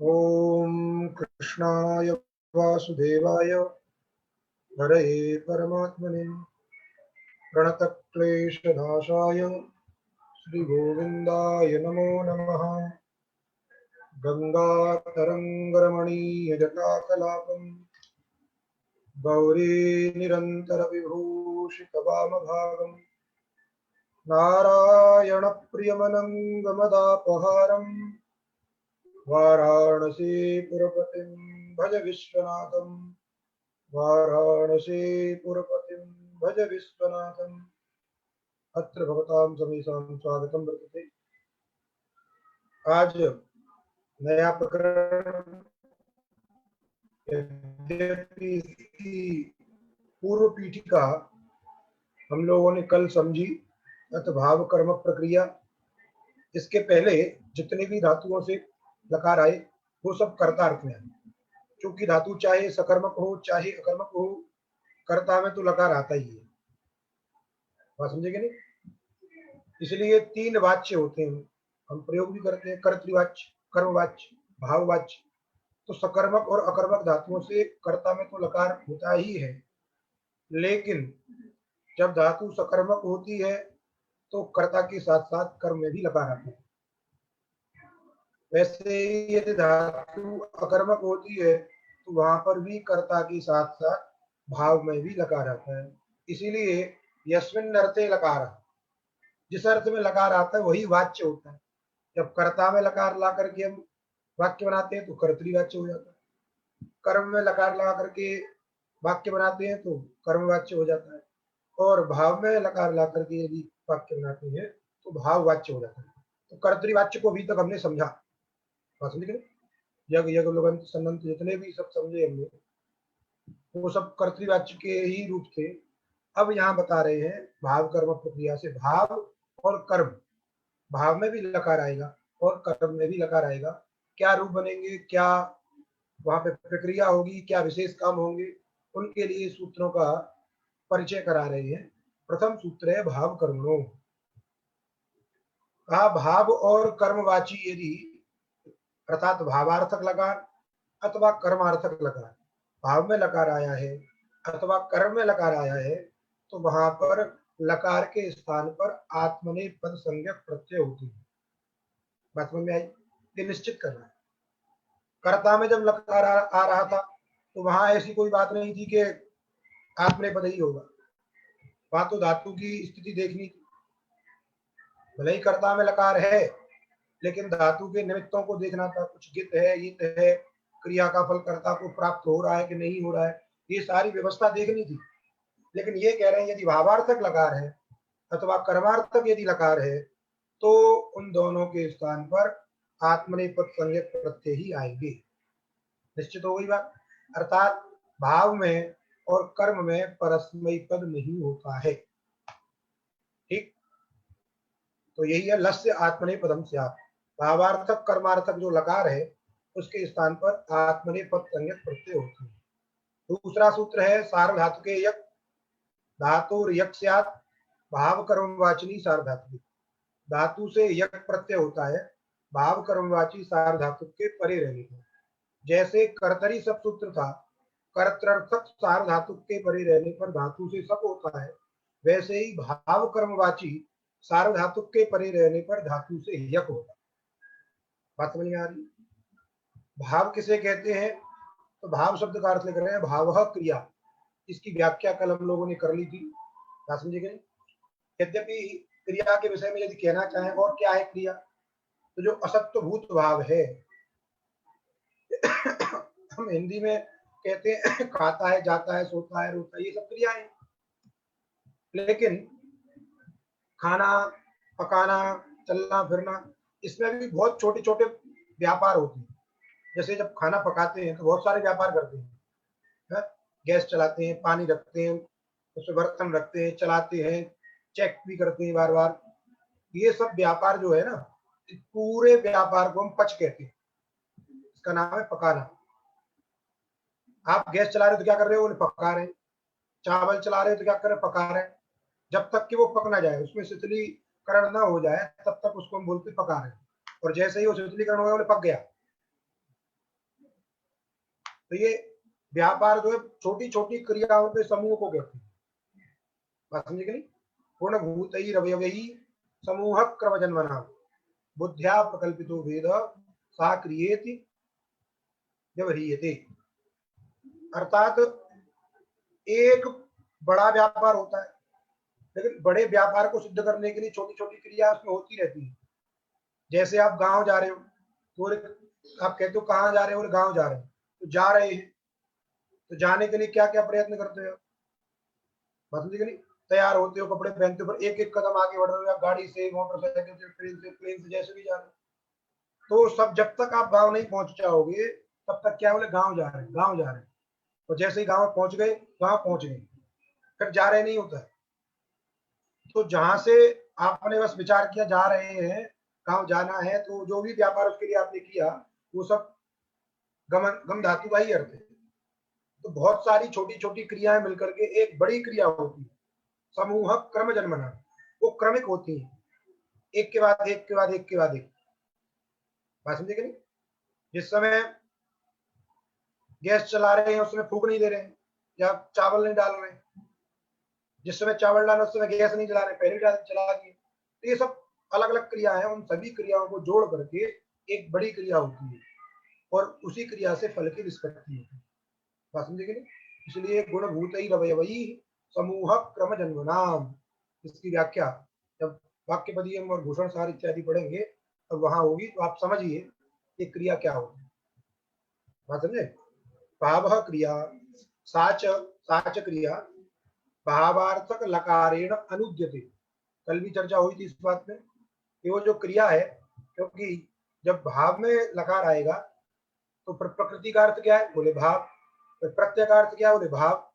ओम कृष्णाय वासुदेवाय हरये परमात्मने प्रणतक्लेशनाशाय श्रीगोविन्दाय नमो नमः। गंगातरङ्गरमणीयजटाकलापं गौरी निरन्तरविभूषितवामभागं नारायणप्रियमनङ्गमदापहारम् वाराणसीपुरपतिं भज विश्वनाथं। वाराणसीपुरपतिं भज विश्वनाथम्। अत्र भवतां समीसां स्वागतं वर्तते। आज नया प्रकरण, यद्यपि इसकी पूर्व पीठिका हम लोगों ने कल समझी, अत भाव कर्मक प्रक्रिया। इसके पहले जितने भी धातुओं से लकार आए वो सब कर्ता अर्थ में आए, क्योंकि धातु चाहे सकर्मक हो चाहे अकर्मक हो, कर्ता में तो लकार आता ही है। बात समझेंगे नहीं? इसलिए तीन वाच्य होते हैं, हम प्रयोग भी करते हैं, कर्तृवाच्य, कर्मवाच्य, भाववाच्य। तो सकर्मक और अकर्मक धातुओं से कर्ता में तो लकार होता ही है, लेकिन जब धातु सकर्मक होती है तो कर्ता के साथ साथ कर्म में भी लकार आता है। वैसे ही यदि धातु अकर्मक होती है तो वहां पर भी कर्ता के साथ साथ भाव में भी लकार आता है। इसीलिए यस्मिन् अर्थे लकार, जिस अर्थ में लकार आता है वही वाच्य होता है। जब कर्ता में लकार ला करके हम वाक्य बनाते हैं तो कर्तृवाच्य हो जाता है, कर्म में लकार लगा करके वाक्य बनाते हैं तो कर्मवाच्य हो जाता है, और भाव में लकार ला करके यदि वाक्य बनाते हैं तो भाववाच्य हो जाता है। तो कर्तृवाच्य को अभी तक हमने समझा, बात समझ गए? यज्ञ यज्ञ लगन सन्नंत जितने भी सब समझे हमने, वो सब कर्तृवाच्य के ही रूप थे। अब यहाँ बता रहे हैं भाव कर्म प्रक्रिया से भाव और कर्म, भाव में भी लकार आएगा और कर्म में भी लकार आएगा। क्या रूप बनेंगे, क्या वहां पे प्रक्रिया होगी, क्या विशेष काम होंगे, उनके लिए सूत्रों का परिचय करा रहे हैं। प्रथम सूत्र है भाव कर्मणो। कहा भाव और कर्मवाची यदि, अर्थात भावार्थक लकार अथवा कर्मार्थक लकार, भाव में लकार आया है अथवा कर्म में लकार आया है, तो वहां पर लकार के स्थान पर आत्मनेपद संज्ञक प्रत्यय होती है। बात में आई? ये निश्चित करना है। कर्ता में जब लकार आ रहा था तो वहां ऐसी कोई बात नहीं थी कि आत्मनेपद ही होगा, वहां तो धातु की स्थिति देखनी थी। भले ही कर्ता में लकार है लेकिन धातु के निमित्तों को देखना था, कुछ गित है, इत है, क्रिया का फल कर्ता को प्राप्त हो रहा है कि नहीं हो रहा है, ये सारी व्यवस्था देखनी थी। लेकिन ये कह रहे हैं यदि भावार्थक लकार है अथवा कर्मार्थक यदि लकार है तो उन दोनों के स्थान पर आत्मनेपद संज्ञक प्रत्यय ही आएंगे। निश्चित हो गई बात? अर्थात भाव में और कर्म में परस्मयी पद नहीं होता है। ठीक, तो यही है लस्य आत्मनेपदम स्यात्। भावार्थक कर्मार्थक जो लकार है उसके स्थान पर आत्मनेपद संज्ञक प्रत्यय होते हैं। दूसरा सूत्र है सार्वधातुके यक, धातुर यक स्यात् भाव कर्मवाचिनी सार्वधातुके। धातु से यक प्रत्यय होता है भाव कर्मवाची सार्वधातु के परे रहने पर। जैसे कर्तरी सब सूत्र था, कर्तर्थक सार्वधातु के परे रहने पर धातु से सब होता है, वैसे ही भाव कर्मवाची सार्वधातु के परे रहने पर धातु से यक होता है। बात समझ में आ रही? भाव किसे कहते हैं? तो भाव शब्द का अर्थ लिख रहे हैं भावः क्रिया। इसकी व्याख्या कल हम लोगों ने कर ली थी, बात समझे गए? यद्यपि क्रिया के विषय में यदि कहना चाहें और क्या है क्रिया, तो जो असत्वभूत भाव है हम हिंदी में कहते हैं खाता है, जाता है, सोता है, रोता है, ये सब क्रियाएं। लेकिन खाना, पकाना, चलना फिरना, इसमें भी बहुत छोटे छोटे व्यापार होते हैं। जैसे जब खाना पकाते हैं तो बहुत सारे व्यापार करते हैं, है? गैस चलाते हैं, पानी रखते हैं, उसमें बर्तन रखते हैं, चलाते हैं, चेक भी करते हैं बार बार। ये सब व्यापार जो है ना, पूरे व्यापार को हम पच कहते हैं, इसका नाम है पकाना। आप गैस चला रहे हो तो क्या कर रहे हो? पका रहे हैं। चावल चला रहे हो तो क्या कर रहे हो? पका रहे हैं। जब तक कि वो पक ना जाए, उसमें शीतलीकरण ना हो जाए, तब तक उसको हम बोलते पका रहे हैं। और जैसे ही वो शीतलीकरण हो गया, पक गया, तो ये व्यापार जो है छोटी छोटी क्रियाओं के समूह को कहते हैं। बात समझे कि नहीं? पूर्ण भूतैर अवयवैः समूह क्रम जन्मना बुद्ध्या प्रकल्पितो भेद सा क्रियेति व्यवह्रियते। अर्थात एक बड़ा व्यापार होता है, लेकिन बड़े व्यापार को सिद्ध करने के लिए छोटी छोटी क्रिया उसमें होती रहती है। जैसे आप गांव जा रहे हो तो आप कहते हो कहाँ जा रहे हो, गांव जा रहे हो, तो जा रहे हैं, तो जाने के लिए क्या क्या प्रयत्न करते हो, बात समझे कि नहीं? तैयार होते हो, कपड़े पहनते हो, पर एक एक कदम आगे बढ़ रहे हो, या गाड़ी से, मोटरसाइकिल से, ट्रेन से, प्लेन से, जैसे भी जा रहे हो। तो सब जब तक आप गांव नहीं पहुंच जाओगे तब तक क्या बोले, गांव जा रहे हैं, गांव जा रहे हैं। और जैसे ही गांव पहुंच गए, गांव पहुंच गए, फिर जा रहे नहीं होता है। तो जहां से आपने बस विचार किया जा रहे हैं, गांव जाना है, तो जो भी व्यापार उसके लिए आपने किया वो सब गमन गम धातु का ही अर्थ है। तो बहुत सारी छोटी छोटी क्रियाएं मिलकर के एक बड़ी क्रिया होती है। समूह क्रम जन्मना, वो क्रमिक होती है, एक के बाद एक के बाद एक के बाद एक। बात समझे कि नहीं? जिस समय गैस चला रहे हैं उस समय फूंक नहीं दे रहे हैं, या चावल नहीं डाल रहे हैं, जिस समय चावल डालना उस समय गैस नहीं जला रहे, पहले डाल चला दिए। तो ये सब अलग अलग क्रिया है, उन सभी क्रियाओं को जोड़ करके एक बड़ी क्रिया होती है, और उसी क्रिया से फल की निष्पत्ति होती है। बात समझे कि नहीं? इसलिए गुणभूतैर अवयवैः समूह क्रम जन्मनाम, इसकी व्याख्या जब वाक्यपदीयम और भूषण सार इत्यादि पढ़ेंगे तब वहां होगी, तो आप समझिए ये क्रिया क्या होगी। बात समझे? भाव क्रिया साच, साच क्रिया भावार्थक लकारेण अनुद्यते। कल भी चर्चा हुई थी इस बात में कि वो जो क्रिया है, क्योंकि जब भाव में लकार आएगा तो प्रकृति का अर्थ क्या है, बोले भाव। तो प्रत्यय का अर्थ क्या है, बोले भाव।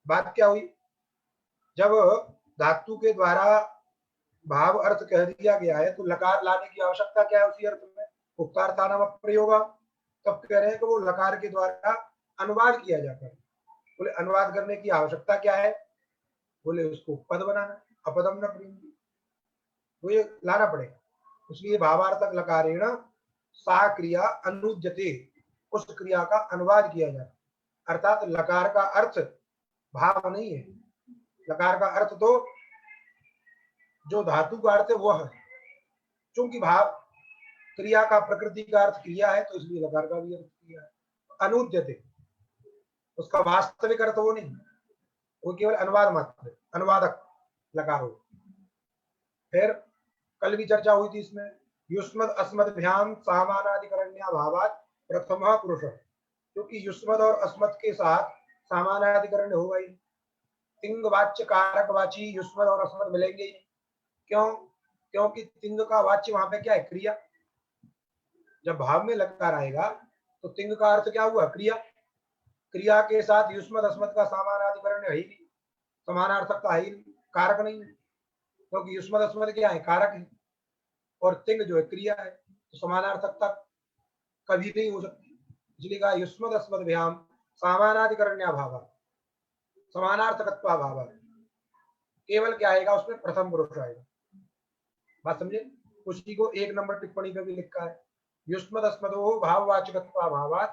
बात क्या हुई, जब धातु के द्वारा भाव अर्थ कह दिया गया है तो लकार लाने की आवश्यकता क्या है उसी अर्थ में, उक्तार्था नाम प्रयोग। तब कह रहे हैं कि वो लकार के द्वारा अनुवाद किया जाता है। बोले अनुवाद करने की आवश्यकता क्या है, बोले उसको पद बनाना, अपदम न प्रीति, वो ये लाना पड़ेगा। इसलिए भावार्थक लकारेण सा क्रिया अनुद्यते, उस क्रिया का अनुवाद किया जाता। अर्थात लकार का अर्थ भाव नहीं है, लकार का अर्थ तो जो धातु का अर्थ है वह है। चूंकि भाव क्रिया का प्रकृति का अर्थ क्रिया है, तो इसलिए लकार का भी अर्थ क्रिया है। अनुद्यते, उसका वास्तविक अर्थ वो नहीं, वो केवल अनुवाद मात्र, अनुवादक लकार हो। फिर कल भी चर्चा हुई थी इसमें, युष्मद अस्मद भ्याम सामानाधिकरण्या भावात प्रथम पुरुष, क्योंकि युष्मद और अस्मद के साथ सामानाधिकरण होगा ही, तिंग वाच्य कारक वाची युष्मद और अस्मद मिलेंगे ही। क्यों? क्योंकि तिंग का वाच्य वहां पे क्या है, क्रिया। जब भाव में लकार आएगा तो तिंग का अर्थ क्या हुआ, क्रिया। क्रिया के साथ युष्मद अस्मद का सामानाधिकरण है ही नहीं, समानार्थकता है ही नहीं, कारक नहीं है, क्योंकि युष्मद अस्मद क्या है, कारक है, और तिंग जो है क्रिया है, तो समानार्थकता कभी नहीं हो सकती। इसलिए कहा युष्मद अस्मद भ्याम सामानाधिकरण्याभाव, समानार्थकत्वाभाव। केवल क्या आएगा उसमें, प्रथम पुरुष आएगा। बात समझे? उसी को एक नंबर टिप्पणी पे भी लिखा है, युष्मद अस्मदो भाववाचकत्वाभावात्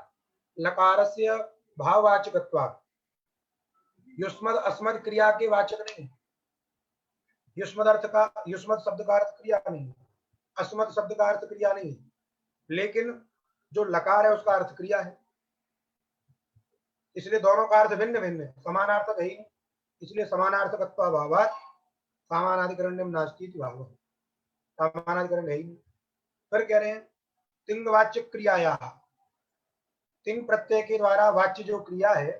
लकारस्य भाववाचकत्वात्। युष्मद अस्मद क्रिया के वाचक नहीं, युष्मद अर्थ का, युष्मद शब्द का अर्थ क्रिया नहीं, अस्मद शब्द का अर्थ क्रिया नहीं, लेकिन जो लकार है उसका अर्थ क्रिया है। इसलिए दोनों का अर्थ भिन्न भिन्न है, समानार्थक है ही नहीं। इसलिए समानार्थकत्वाभावात् सामानाधिकरण्यम नास्ति इति भावः, सामानाधिकरण है ही नहीं। फिर कह रहे हैं तिंग वाच्य क्रियाया, तिंग प्रत्यय के द्वारा वाच्य जो क्रिया है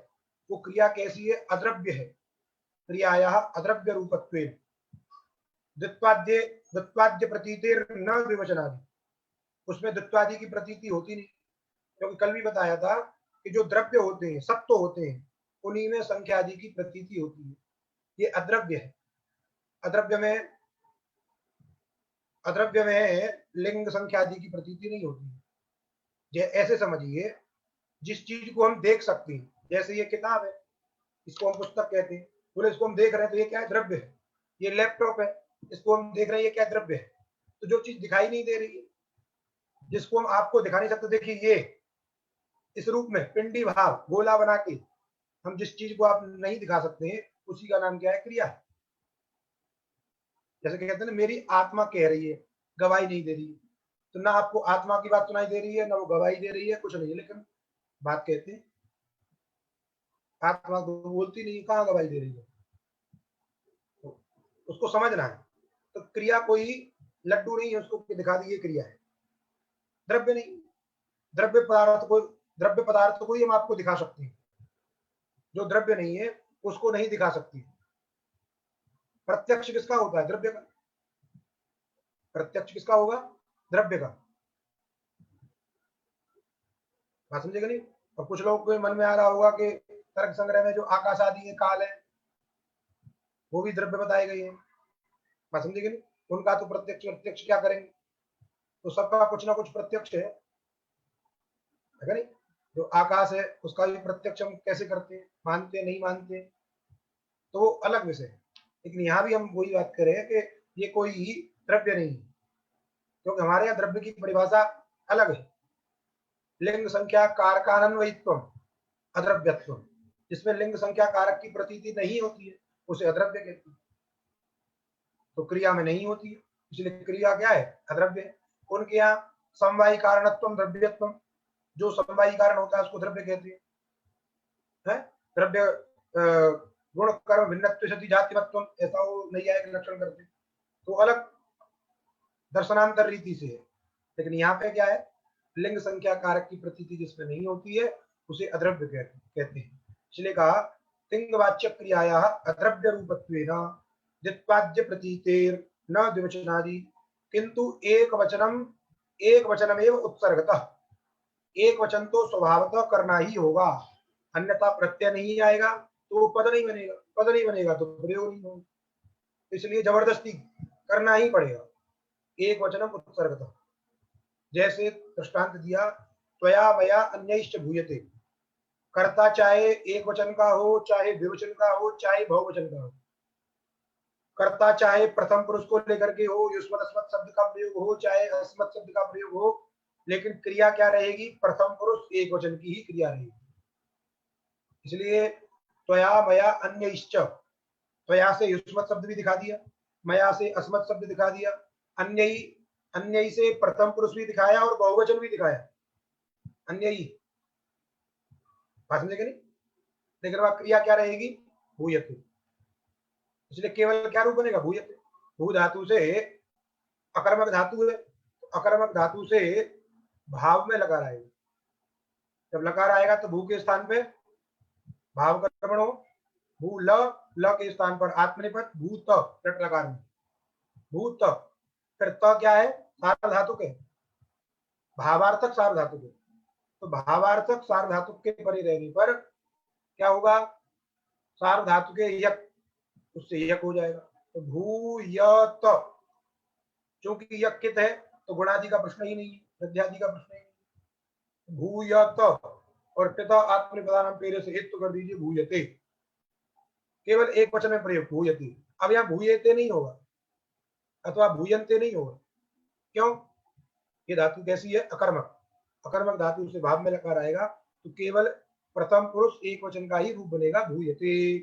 वो क्रिया कैसी है, अद्रव्य है। क्रियाया अद्रव्य रूपत्वेन द्वित्वाद्य, द्वित्वाद्य प्रतीतिर न विवचनादि, उसमें द्वित्वादि की प्रतीति होती नहीं, क्योंकि कल भी बताया था कि जो द्रव्य होते हैं, सत्व होते हैं, उन्हीं में संख्या आदि की प्रतीति होती है। ये अद्रव्य है। अद्रव्य में, अद्रव्य में लिंग संख्या आदि की प्रतीति नहीं होती है। ऐसे समझिए, जिस चीज को हम देख सकते हैं, जैसे ये किताब है, इसको हम पुस्तक कहते हैं, बोले इसको हम देख रहे हैं तो ये क्या है, द्रव्य है। ये लैपटॉप है, इसको हम देख रहे हैं, ये क्या द्रव्य है। तो जो चीज दिखाई नहीं दे रही है, जिसको हम आपको दिखा नहीं सकते, देखिए ये इस रूप में पिंडी भाव गोला बना के हम जिस चीज को आप नहीं दिखा सकते हैं उसी का नाम क्या है? क्रिया है। जैसे कहते हैं ना, मेरी आत्मा कह रही है, गवाही नहीं दे रही है, तो ना आपको आत्मा की बात सुनाई दे रही है, ना वो गवाही दे रही है, कुछ नहीं है, लेकिन बात कहते हैं। आत्मा तो बोलती नहीं, कहाँ गवाही दे रही है? तो उसको समझना है। तो क्रिया कोई लड्डू नहीं है उसको दिखा दी क्रिया है, द्रव्य नहीं। द्रव्य पदार्थ को ही हम आपको दिखा सकते हैं, जो द्रव्य नहीं है उसको नहीं दिखा सकती। प्रत्यक्ष किसका होता है? द्रव्य का। प्रत्यक्ष किसका होगा? द्रव्य का। बात समझेगा नहीं? और कुछ लोगों के मन में आ रहा होगा कि तर्क संग्रह में जो आकाश आदि है, काल है, वो भी द्रव्य बताए गए हैं। बात समझेगा नहीं? उनका तो प्रत्यक्ष प्रत्यक्ष क्या करेंगे? तो सबका कुछ ना कुछ प्रत्यक्ष है नहीं? जो आकाश है उसका भी प्रत्यक्ष हम कैसे करते हैं, मानते हैं नहीं मानते हैं, तो वो अलग विषय है। लेकिन यहाँ भी हम वही बात करें कि ये कोई द्रव्य नहीं है, क्योंकि हमारे यहाँ द्रव्य की परिभाषा अलग है। लिंग संख्या कारकानन्वयित्व अद्रव्यत्व, जिसमें लिंग संख्या कारक की प्रतीति नहीं होती है उसे अद्रव्य कहते हैं। तो क्रिया में नहीं होती है, इसलिए क्रिया क्या है? अद्रव्य है। उनके यहाँ समवायी कारणत्व द्रव्यत्व, जो समवायी कारण होता है उसको द्रव्य कहते हैं। द्रव्य गुण कर्म भिन्नत्व सति जातिमत्व, ऐसा वो नैयायिक लक्षण करते हैं, तो अलग दर्शनांतर रीति से है। लेकिन यहाँ पे क्या है? लिंग संख्या कारक की प्रतीति जिसमें नहीं होती है उसे अद्रव्य कहते हैं। इसलिए कहा तिंगवाच्य क्रियाया अद्रव्य रूपत्वेन द्वित्वाद्य प्रतीतेर न द्विवचनादि किंतु एक वचनमेव उत्सर्गतः। एक वचन तो स्वभावतः करना ही होगा, अन्यथा प्रत्यय नहीं आएगा तो पद नहीं बनेगा, पद नहीं बनेगा तो प्रयोग नहीं होगा, इसलिए जबरदस्ती करना ही पड़ेगा। एक वचनम उत्सर्गतः, जैसे दृष्टांत दिया, त्वया मया अन्यैश्च भूयते। कर्ता चाहे एक वचन का हो, चाहे द्विवचन का हो, चाहे बहुवचन का हो। कर्ता चाहे प्रथम पुरुष को लेकर के हो, युष्मत् अस्मत् शब्द का प्रयोग हो, चाहे अस्मत् शब्द का प्रयोग हो, लेकिन क्रिया क्या रहेगी? प्रथम पुरुष एक वचन की ही क्रिया रहेगी। इसलिए त्वया मया अन्यैश्च, त्वया से युष्मत् शब्द भी दिखा दिया, मया से अस्मत् शब्द दिखा दिया, अन्य से प्रथम पुरुष भी दिखाया और बहुवचन भी दिखाया, अन्य ही। बात समझे नहीं? लेकिन वह क्रिया क्या रहेगी? भूयते। इसलिए केवल क्या रूप बनेगा? भूयते। भू धातु से अकर्मक धातु है, अकर्मक धातु से भाव में लकार आएगा। जब लकार आएगा तो भू के स्थान पे भाव कर्मण हो, भू ल के स्थान पर आत्मनिपद भूत लट लकार में भूत। फिर त क्या है? सार धातु के, भावार्थक सार धातु के। तो भावार्थक सार धातु के परे रहने पर क्या होगा? सार धातु के यक, उससे यक हो जाएगा। तो भूयत, चूंकि यक कित है तो गुणादि का प्रश्न ही नहीं है, वृद्ध्यादि का प्रश्न ही नहीं। भूयत और पिता आत्मनिपदानाम पेरे से हित कर दीजिए भूयते, केवल एक वचन में प्रयोग भूयते। अब यहाँ भूयते नहीं होगा अथवा भूयंते नहीं होगा, क्यों? ये धातु कैसी है? अकर्मक। अकर्मक धातु से भाव में लकार आएगा तो केवल प्रथम पुरुष एक वचन का ही रूप बनेगा भूयते।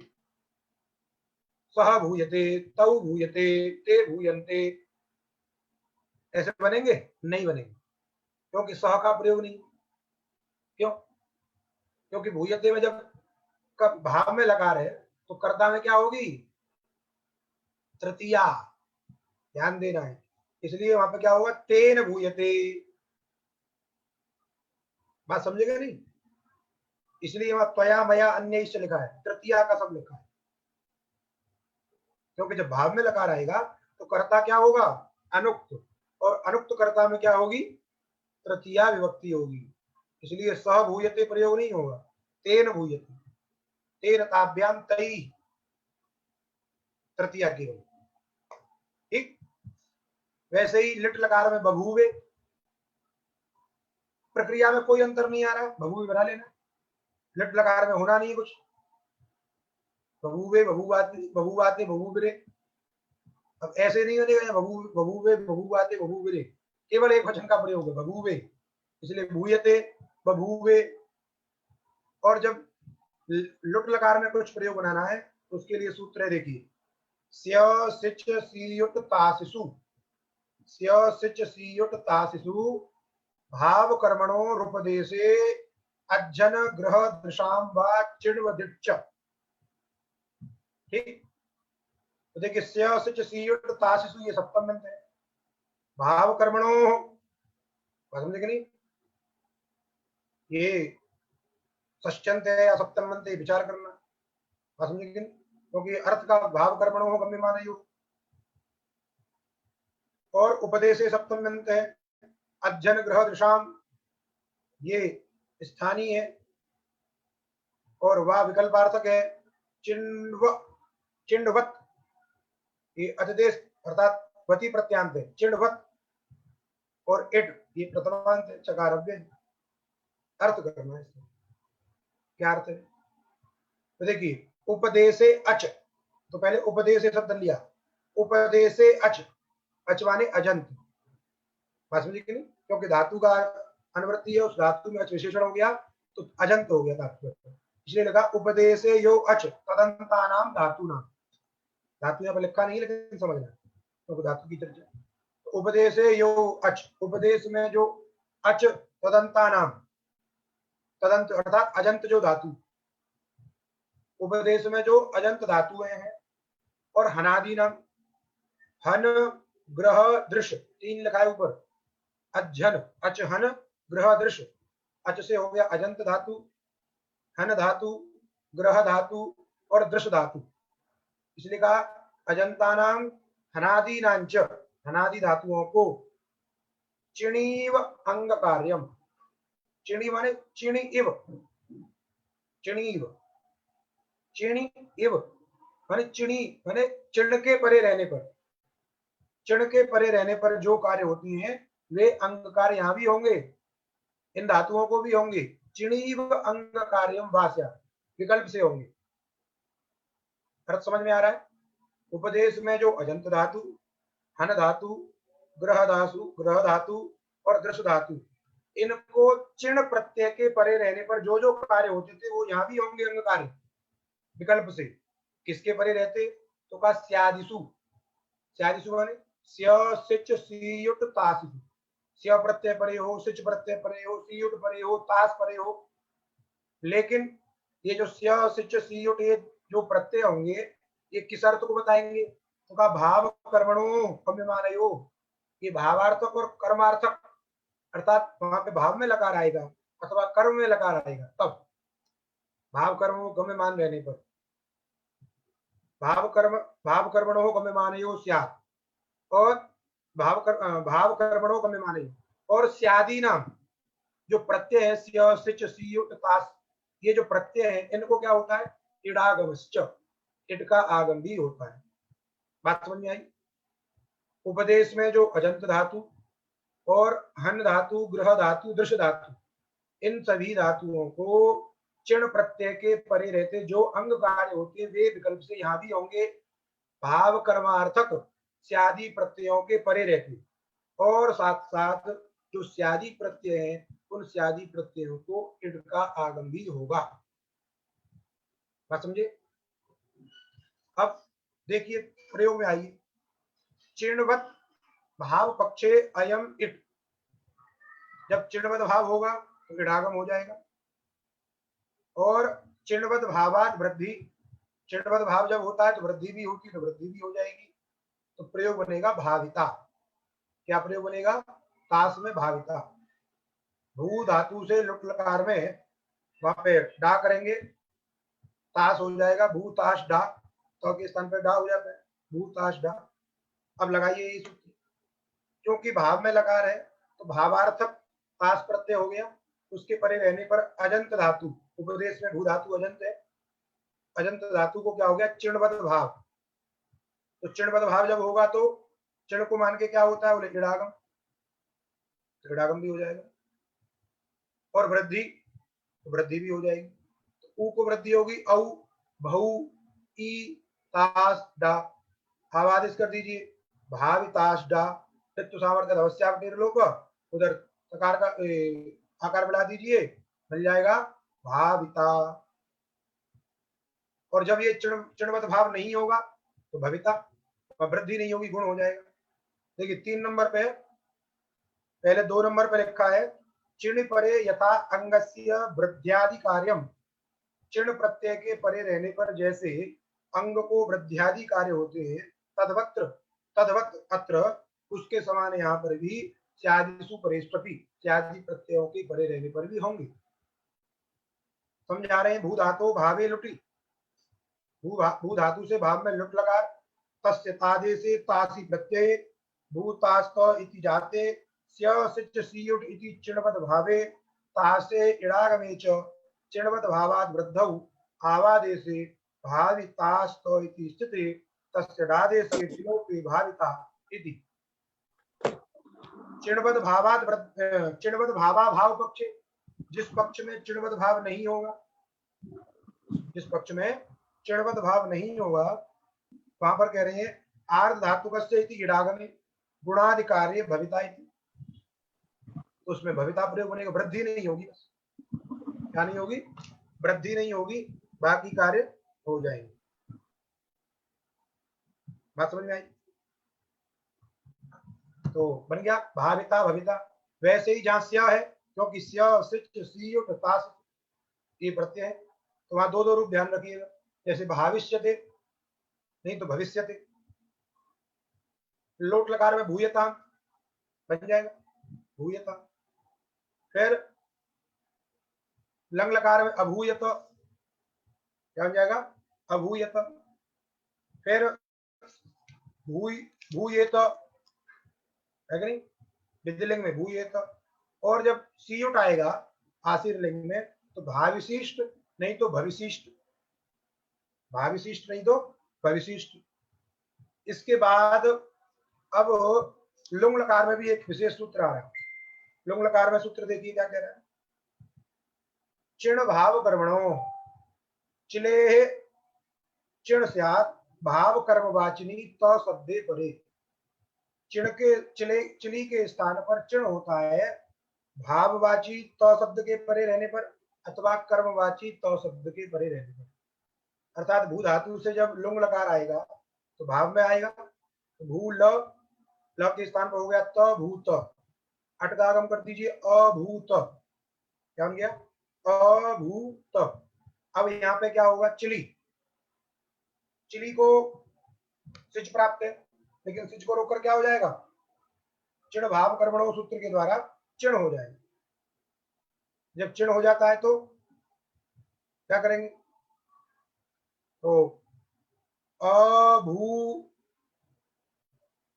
सह भूयते, तौ भूयते, ते भूयन्ते, ऐसे बनेंगे? नहीं बनेंगे, क्योंकि सह का प्रयोग नहीं। क्यों? क्योंकि भूयते में जब कब भाव में लकार है तो कर्ता में क्या होगी? तृतीया, ध्यान देना है। इसलिए वहां पे क्या होगा? तेन भूयते। बात समझेगा नहीं? इसलिए वहां त्वया मया अन्य लिखा है, तृतीया का सब लिखा है, क्योंकि जब भाव में लकार आएगा तो कर्ता क्या होगा? अनुक्त, और अनुक्त कर्ता में क्या होगी? तृतीया विभक्ति होगी। इसलिए सह भूयते प्रयोग नहीं होगा, तेन भूयते, तेन ताभ्याम तई, तृतीया की होगी। ठीक वैसे ही लिट लकार में बभूवे, प्रक्रिया में कोई अंतर नहीं आ रहा, बभूवे बना लेना, लिट लकार में होना नहीं कुछ। बभूवे बभूवाते बभूवाते बभूवरे, अब ऐसे नहीं बनेगा बभूवे बभूवाते बभूवरे, केवल एक वचन का प्रयोग है बभूवे। इसलिए भूयते बभूवे और जब लुट लकार में कुछ प्रयोग बनाना है तो उसके लिए सूत्र है, देखिए स्य सिच सीयुट तासिसु, स्य सिच सीयुट तासिसु भाव कर्मणो रूपदेशे अज्जन ग्रह दृशाम व चिण्वदिच्च। ठीक, तो देखिए स्य सिच सीयुट तासिसु ये सप्तम मंत्र है। भाव कर्मणो, समझे कि नहीं, ये षष्ठ्यंत है या सप्तम मंत्र, विचार करना, समझे कि नहीं, क्योंकि अर्थ का भाव कर्मणो हो गम्य मानयो, और उपदेश सप्तम मंत्र है। अज्जन ग्रह दृशाम ये स्थानीय है, और वह विकल्पार्थक है। चिण्व, चिण्वत ये अतिदेश अर्थात वती प्रत्यांत है, चिण्वत, और इड ये प्रथमांत है, चकारव्य। अर्थ करना है इसमें, क्या अर्थ है, तो देखिए उपदेशे अच, तो पहले उपदेश शब्द लिया, उपदेशे अच, अचवाने अजंत, बात समझी कि नहीं, क्योंकि धातु का अनुवृत्ति है, उस धातु में अच विशेषण हो गया तो अजंत हो गया धातु, इसलिए लगा उपदेशे यो अच तदंता नाम धातु नाम। धातु यहाँ पर लिखा नहीं लेकिन समझना, क्योंकि धातु की चर्चा। तो उपदेशे यो अच, उपदेश में जो अच तदंता नाम, तदंत अर्थात अजंत जो धातु, उपदेश में जो अजंत धातुएं हैं, और हनादि नाम, हन ग्रह दृश्य, तीन लिखा है ऊपर, अज्जन अच हन ग्रह दृश्य, अच से हो गया अजंत धातु, हन धातु, ग्रह धातु और दृश्य धातु, इसलिए कहा अजंता नाम हनादि नांच, हनादि धातुओं को चिणीव अंग कार्यम, चिणी माने चिणी इव, चिणीव, चिणी इव माने चिणी माने चिण के परे रहने पर, चिण के परे रहने पर जो कार्य होती हैं वे अंग कार्य यहाँ भी होंगे, इन धातुओं को भी होंगे। चिणीव अंग कार्यम भाष्या विकल्प से होंगे। अर्थ समझ में आ रहा है? उपदेश में जो अजंत धातु, हन धातु, ग्रह धातु और दृश्य धातु, इनको चिण प्रत्यय के परे रहने पर जो जो कार्य होते थे वो यहाँ भी होंगे अंग कार्य, विकल्प से। किसके परे रहते, तो कहा स्यादिसु, स्यादिसु माने स्य सिच सीयुट तासिसु, स्य प्रत्यय परे हो, सिच प्रत्यय परे हो, सीयुट परे हो, तास परे हो। लेकिन ये जो स्य सिच सीयुट ये जो प्रत्यय होंगे ये किस अर्थ को बताएंगे, तो कहा भाव कर्मणो गम्यमानयो, ये भावार्थक और कर्मार्थक, अर्थात वहां पे भाव में लकार आएगा अथवा कर्म में लकार आएगा, तब भाव कर्म गम्यमान रहने पर, भाव कर्मणो गम्यमानयो स्यात्, और भाव कर्मणो गम्यमानयो, और स्यादि नाम जो प्रत्यय है स्य सिच सीयुट तास, ये जो प्रत्यय है इनको क्या होता है, इडागमश्च, इड का आगम भी होता है। बात समझ में आई? उपदेश में जो अजंत धातु और हन धातु, ग्रह धातु, दृश्य धातु, इन सभी धातुओं को चिण प्रत्यय के परे रहते जो अंग कार्य होते वे विकल्प से यहाँ भी होंगे भाव कर्मार्थक स्यादि प्रत्ययों के परे रहते, और साथ साथ जो स्यादि प्रत्यय है उन स्यादि प्रत्ययों को इड का आगम भी होगा। बात समझे? अब देखिए प्रयोग में आइए, चिणवत भाव पक्षे अयम इट, जब चिणवत भाव होगा तो इडागम हो जाएगा, और चिणवत भावात वृद्धि, चिणवत भाव जब होता है तो वृद्धि भी होगी, तो वृद्धि भी हो जाएगी, तो प्रयोग बनेगा भाविता। क्या प्रयोग बनेगा, तास में भाविता, भू धातु से लुट लकार में वहां पे डा करेंगे, तास हो जाएगा भू ताश डा, तो के स्थान पर डा हो जाता है, भू ताश डा। अब लगाइए ये सूत्र, क्योंकि भाव में लकार है तो भावार्थक तास प्रत्यय हो गया, उसके परे रहने पर अजंत धातु, उपदेश में भू धातु अजंत है, अजंत धातु को क्या हो गया, चिणवत भाव, तो चिणवत भाव जब होगा तो चिण को मान के क्या होता है, बोले इडागम, तो इडागम भी हो जाएगा, और वृद्धि, तो वृद्धि भी हो जाएगी, तो ऊ को वृद्धि होगी, औ भऊ ई तास डा, आवादेश कर दीजिए भाविताश डा, तो सामर्थ्य अवश्य लोग उधर तकार का आकार बढ़ा दीजिए, मिल जाएगा भाविता। और जब ये चिणवत भाव नहीं होगा तो भविता, वृद्धि नहीं होगी, गुण हो जाएगा। देखिए 3 नंबर पे, पहले 2 नंबर पे लिखा है चिण परे यथा अंगस्य वृद्ध्यादि कार्यम। चिण प्रत्यय के परे रहने पर जैसे अंग को वृद्ध्यादि कार्य होते हैं, तद्वत् अत्र, उसके समान यहाँ पर भी स्यादिषु परेष्वपि, स्यादि प्रत्ययों के परे रहने पर भी होंगे। समझा रहे हैं। भू धातु भावे लुटी, भू धातु से भाव में लुट लगा, तस्य तादेशे तासी प्रत्यये भूतास्त इति जाते स्य सिच सीयुट इति चिणवद भावे तासे इडागमे च चिणवद भावाद वृद्धौ आवादेशे भावितास्त इति स्थिते तस्य डादेशे चिणोपि भाविता इति। चिणवद भावाद चिणवद भावा भाव पक्ष, जिस पक्ष में चिणवद भाव नहीं होगा, जिस पक्ष में चिणवद भाव नहीं होगा, वहां पर कह रहे हैं आर्ध धातुकस्य इति इडागमे गुणाधिकार्य भविता इति। उसमें भविता प्रयोग होने का, वृद्धि नहीं होगी, क्या नहीं होगी, वृद्धि नहीं होगी, बाकी कार्य हो जाएंगे। बात समझ में आई? तो बन गया भाविता भविता। वैसे ही जहां स्या है, क्योंकि स्या सिच सीयुट तास ये प्रत्यय है, तो वहां दो दो रूप ध्यान रखिएगा। जैसे भविष्यते नहीं तो भविष्यते, लोट लकार में भूयता बन जाएगा भूयता। फिर लंग लकार में अभूयत, क्या बन जाएगा, अभूयत। फिर भूयेत है कि नहीं, विधिलिंग में भूयेत। और जब सीयुट आएगा आशीर लिंग में तो भाविशिष्ट नहीं तो भविशिष्ट, भाविशिष्ट नहीं तो भविशिष्ट। इसके बाद अब लुंग लकार में भी एक विशेष सूत्र आ रहा है। लुंग लकार में सूत्र देखिए क्या कह रहा है, चिण भाव कर्मणो चिले चिण स्यात् भाव कर्मवाचिनी त शब्दे परे। चिण के चिली के स्थान पर चिण होता है भाववाची त शब्द के परे रहने पर अथवा कर्मवाची त शब्द के परे रहने पर। अर्थात भू धातु से जब लुंग लकार आएगा तो भाव में आएगा, तो भू ल के स्थान पर हो गया त भूत, अटकागम कर दीजिए अभूत, क्या बन गया, अभूत। अब यहाँ पे क्या होगा, चिली, चिली को सिच प्राप्त है, लेकिन सिच को रोककर क्या हो जाएगा, चिण भाव कर्मणो सूत्र के द्वारा चिण हो जाएगा। जब चिण हो जाता है तो क्या करेंगे, तो अभू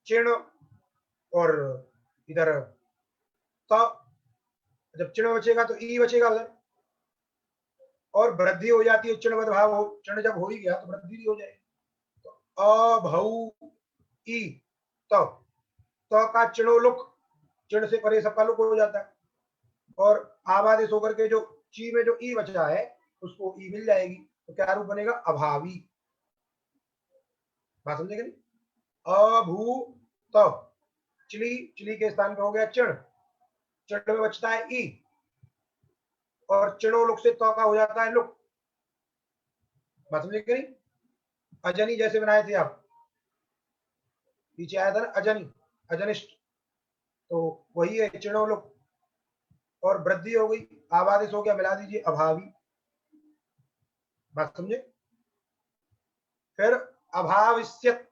चिण और इधर त, जब चिण बचेगा तो ई बचेगा उधर, और वृद्धि हो जाती है, चिणवद भाव हो, चिण जब हो ही गया तो वृद्धि भी हो जाएगी। तो अभऊ ई त, का चिणोलुक, चिण से परे सबका लुक हो जाता है, और आबादेश होकर के जो ची में जो ई बचा है उसको ई मिल जाएगी, तो क्या रूप बनेगा, अभावी। बात समझेगा नहीं, अभूत चिली, चिली के स्थान पे हो गया चिण, चिण में बचता है ई, और चिणो लुक से तो का हो जाता है लुक। बात समझेगा नहीं, अजनी जैसे बनाए थे आप, पीछे आया था ना अजनी, अजनिष्ठ, तो वही है चिणो लुक, और वृद्धि हो गई, आबादिश हो गया, मिला दीजिए अभावी। बात समझे। फिर अभाविष्यत,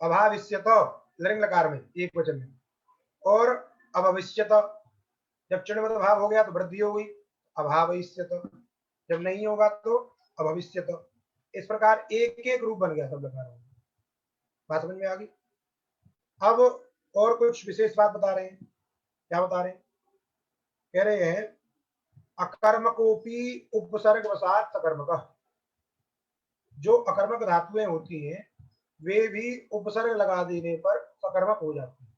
अभाविष्यत लरिंग लकार में एक वचन में, और अभविष्यत, जब चिणवत भाव हो गया तो वृद्धि हो गई, अभाविष्यत, जब नहीं होगा तो अभविष्यत। इस प्रकार एक एक रूप बन गया सब लकारों में। बात समझ में आ गई। अब और कुछ विशेष बात बता रहे हैं, क्या बता रहे हैं, कह रहे हैं अकर्मकोपी उपसर्ग वसात सकर्मक। जो अकर्मक धातुएं होती हैं वे भी उपसर्ग लगा देने पर सकर्मक हो जाती है।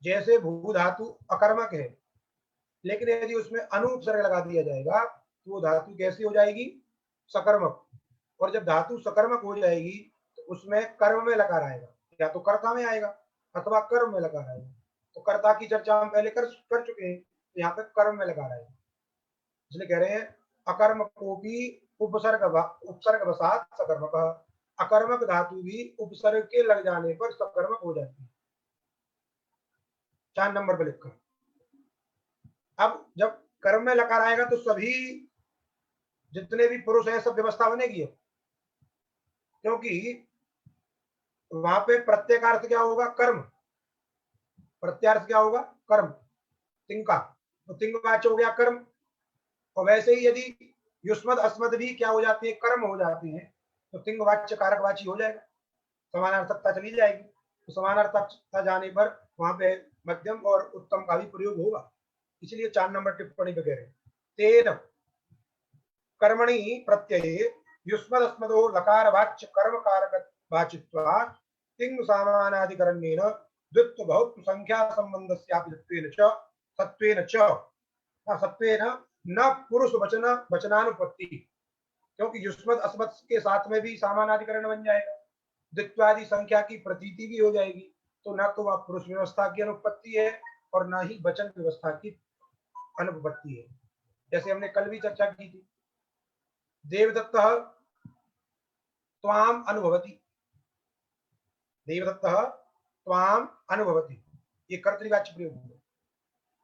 जैसे भू धातु अकर्मक है, लेकिन यदि उसमें अनुपसर्ग लगा दिया जाएगा तो वो धातु कैसी हो जाएगी, सकर्मक। और जब धातु सकर्मक हो जाएगी तो उसमें कर्म में लकार आएगा, या तो कर्ता में आएगा अथवा कर्म में लकार आएगा। तो कर्ता की चर्चा हम पहले कर चुके हैं, तो यहाँ पे कर्म में लकार आएगा। इसलिए कह रहे हैं अकर्म को भी उपसर्ग वसात सकर्मक, अकर्मक धातु भी उपसर्ग के लग जाने पर सकर्मक हो जाती है। 4 नंबर पे लिखा। अब जब कर्म में लकार आएगा तो सभी जितने भी पुरुष हैं सब व्यवस्था बनेगी, क्योंकि वहां पे प्रत्येगार्थ क्या होगा, कर्म, प्रत्यार्थ क्या होगा, कर्म, तिंग का, तो तिंग वाच्य हो गया कर्म। और वैसे ही यदि युष्मद अस्मद भी क्या हो जाती है, कर्म हो जाती है, तो तिंग वाच्य कारक वाची हो जाएगा, समानार्थकता चली जाएगी। तो समानार्थकता जाने पर वहां पे मध्यम और उत्तम का भी प्रयोग होगा। इसलिए 4 नंबर टिप्पणी पे कह रहे हैं तेन कर्मणि प्रत्यये युष्मदस्मदो लकार वाच्य कर्म कारक वाचित्वात् तिंग सामानाधिकरण्येन द्वित्व बहुत संख्या संबंधस्यापि सत्वेन न पुरुष वचन वचनानुपत्ति, क्योंकि युष्मद अस्मद के साथ में भी सामानाधिकरण बन जाएगा, द्वित्वादि संख्या की प्रतीति भी हो जाएगी, तो न तो वह पुरुष व्यवस्था की अनुपत्ति है और न ही वचन व्यवस्था की अनुपत्ति है। जैसे हमने कल भी चर्चा की थी, देवदत्त त्वाम अनुभवति, देवदत्त त्वाम अनुभवति, ये कर्तृवाच्य प्रयोग हुआ।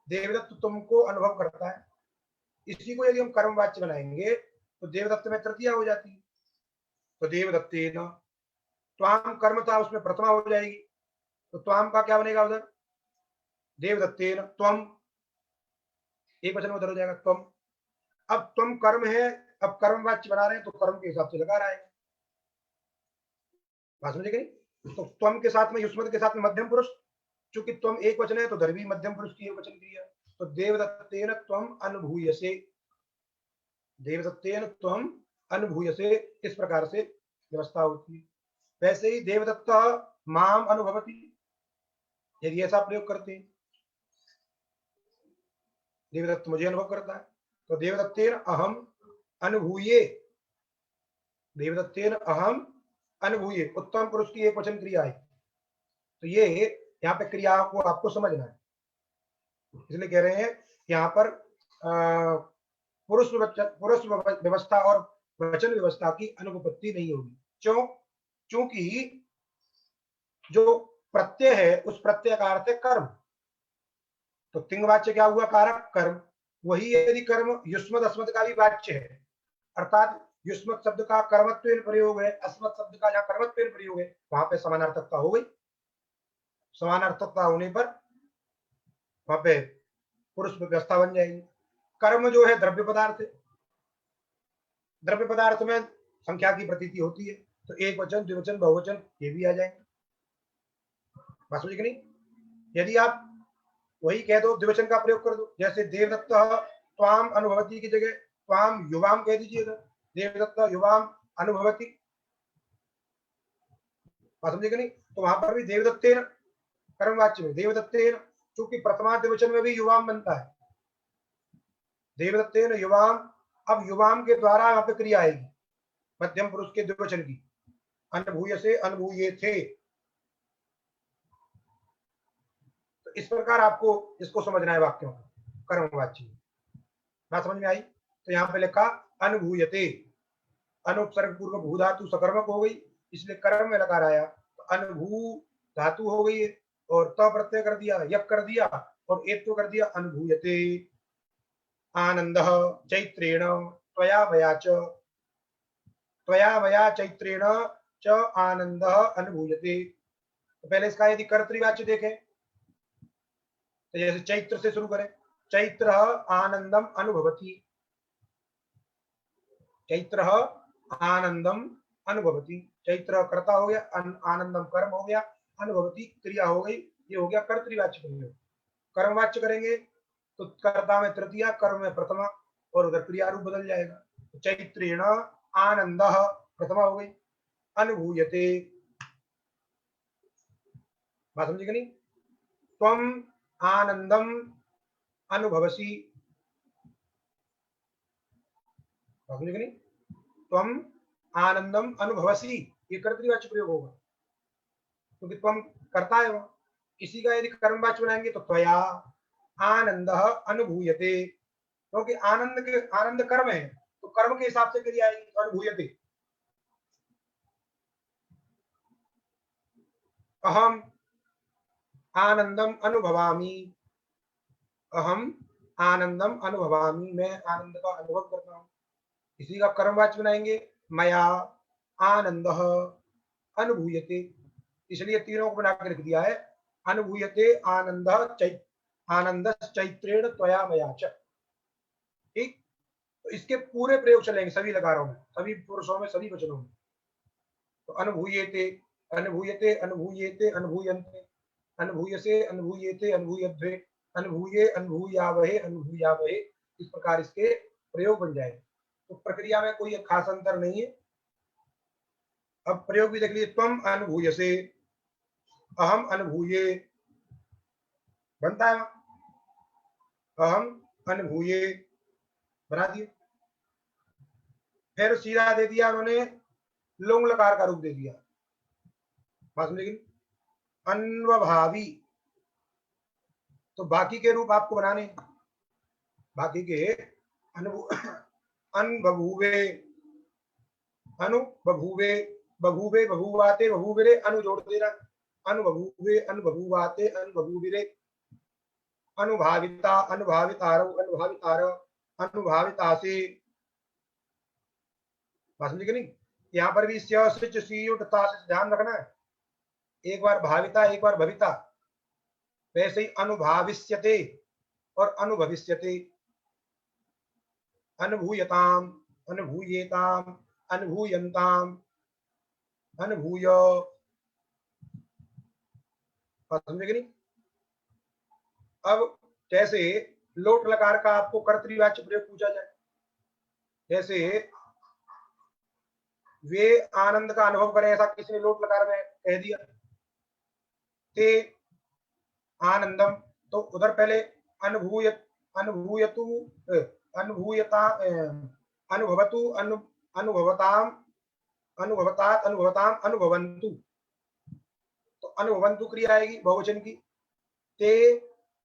देवदत्त तुमको अनुभव करता है, इसी को यदि हम कर्मवाच्य बनाएंगे तो देवदत्त में तृतीया हो जाती है, तो देवदत्तेन, त्वाम कर्म था उसमें प्रथमा हो जाएगी, तो त्वाम का क्या बनेगा उधर, देवदत्तेन त्वम, एक वचन उधर हो जाएगा त्वम। अब त्वम कर्म है, अब कर्मवाच्य बना रहे हैं तो कर्म के हिसाब से लगा रहा है, बात समझे कि नहीं। तो त्वम के साथ में युष्मद के साथ में मध्यम पुरुष, चूंकि त्वम एक वचन है तो धर्मी मध्यम पुरुष की एक वचन क्रिया, तो देवदत्तेन त्वम अनुभूयसे, देवदत्तेन त्वम अनुभूयसे, इस प्रकार से व्यवस्था होती है। वैसे ही देवदत्त माम अनुभवति, यदि ऐसा प्रयोग करते हैं, देवदत्त मुझे अनुभव करता है, तो देवदत्तेन अहम अनुभूये, देवदत्तेन अहम अनुभूये, उत्तम पुरुष की एक वचन क्रिया है, तो ये यहाँ पे क्रिया को आपको समझना है। इसलिए कह रहे हैं यहाँ पर पुरुष व्यवस्था और वचन व्यवस्था की अनुपत्ति नहीं होगी। क्यों? क्योंकि जो प्रत्यय है उस प्रत्यय का अर्थ है कर्म, तो तिंग वाच्य क्या हुआ, कारक कर्म। वही यदि कर्म युष्मद अस्मद का भी वाच्य है, अर्थात युष्मद शब्द का कर्मत्वेन प्रयोग है, अस्मद शब्द का जहां कर्मत्वेन प्रयोग है, वहां पे समानार्थकता हो गई। समानार्थकता होने पर वहां पे पुरुष व्यवस्था बन जाएगी। कर्म जो है द्रव्य पदार्थ है, द्रव्य पदार्थ में संख्या की प्रतीति होती है, तो एक वचन, द्विवचन, बहुवचन ये भी आ जाएंगे, बात समझे कि नहीं। यदि आप वही कह दो, द्विवचन का प्रयोग कर दो, जैसे देवदत्त त्वाम अनुभवती की जगह त्वाम युवाम कह दीजिएगा, देवदत्त युवाम अनुभवती, बात समझे कि नहीं। तो वहां पर भी देवदत्तेन कर्मवाच्य में देवदत्तेन, चूंकि प्रथमा द्विवचन में भी युवाम बनता है, देवदत्तेन युवाम, अब युवाम के द्वारा यहाँ पे क्रिया आएगी मध्यम पुरुष के द्विवचन की, अनुभूय से अनुभूये थे। तो इस प्रकार आपको इसको समझना है वाक्यों को, कर्मवाच्य। बात समझ में आई? तो यहाँ पे लिखा अनुभूयते, अनुपसर्ग पूर्वक भू धातु सकर्मक हो गई, इसलिए कर्म में लकार आया, तो अनुभू धातु हो गई और त प्रत्यय कर दिया, यक कर दिया और एक तो कर दिया अनुभूयते। आनंद चैत्रेण त्वया मया च, त्वया मया चैत्रेण च आनंद अनुभूयते। तो पहले इसका यदि कर्तृवाच्य देखें तो जैसे चैत्र से शुरू करें, चैत्र आनंदम अनुभवती, चैत्र आनंदम अनुभवती, चैत्र कर्ता हो गया, आनंदम कर्म हो गया, अनुभवती क्रिया हो गई, ये हो गया कर्तृवाच्य प्रयोग। कर्मवाच्य करेंगे तो कर्ता में तृतीया, कर्म में प्रथमा और उधर क्रिया रूप बदल जाएगा। तो चैत्रेण आनंद प्रथमा हो गई, अनुभूयते, बात समझी कि नहीं। त्वम आनंदम अनुभवसी, बात समझी कि नहीं। त्वम आनंदम अनुभवसी, ये कर्तृवाच्य प्रयोग होगा, क्योंकि त्वम करता है वो। इसी का यदि कर्मवाच्य बनाएंगे तो त्वया आनंद अनुभूयते, क्योंकि आनंद कर्म है, तो कर्म के हिसाब से क्रिया आएगी। तो अनुभूयते, अहम आनंदम अनुभवामि, अहम आनंदम अनुभवामि, मैं आनंद का अनुभव करता हूं। इसी का कर्मवाच्य बनाएंगे, मया आनंद अनुभूयते। इसलिए तीनों को बनाकर रख दिया है, अनुभूयते आनंद आनंद चैत्रेण त्वया मया च। ठीक, तो इसके पूरे प्रयोग चलेंगे सभी लकारों में, सभी पुरुषों में, सभी वचनों में। तो अनुभूयते, अनुभूयते, अनुभूयेते, अनुभूयन्ते, अनुभूयसे, अनुभूयेते, अनुभूयध्वे, अनुभूये, अनुभूयावहे, अनुभूयावहे। इस प्रकार इसके प्रयोग बन जाएंगे। तो प्रक्रिया में कोई खास अंतर नहीं है। अब प्रयोग भी देख लीजिए, त्वम अनुभूयसे, अहम अनुभूये, बनता है, अहम अनुभूये, बना दिए। फिर सीधा दे दिया उन्होंने लोंग लकार का रूप दे दिया, बात समझे? अन्वभावी, तो बाकी के रूप आपको बनाने, बाकी के अनुभूवे, अनुभूवे, बभूवे, बभूवाते, बभूविरे, अनु जोड़ देना, अनुभूवे, अनुभूवाते, अनुभूविरे, अनुभाविता, अनुभावितारो, अनुभावितार, अनुभावितासे। बात समझे कि नहीं? यहाँ पर भी ध्यान रखना है, एक बार भाविता, एक बार भविता। वैसे ही अनुभाविष्यते और अनुभविष्यते, अनुभूयताम, अनुभूयेताम, अनुभूयन्ताम, अनुभूय। समझे कि नहीं? अब जैसे लोट लकार का आपको कर्तृवाच्य प्रयोग पूछा जाए, जैसे वे आनंद का अनुभव करें, ऐसा किसी ने लोट लकार में कह दिया, ते आनंदम, तो उधर पहले अनुभूय, अनुभूयतु, अनुभूयता, अनुभवतु, अनुभवताम, अनुभवतात, अनुभवताम, अनुभवन्तु, तो अनुभवन्तु क्रिया आएगी बहुवचन की, ते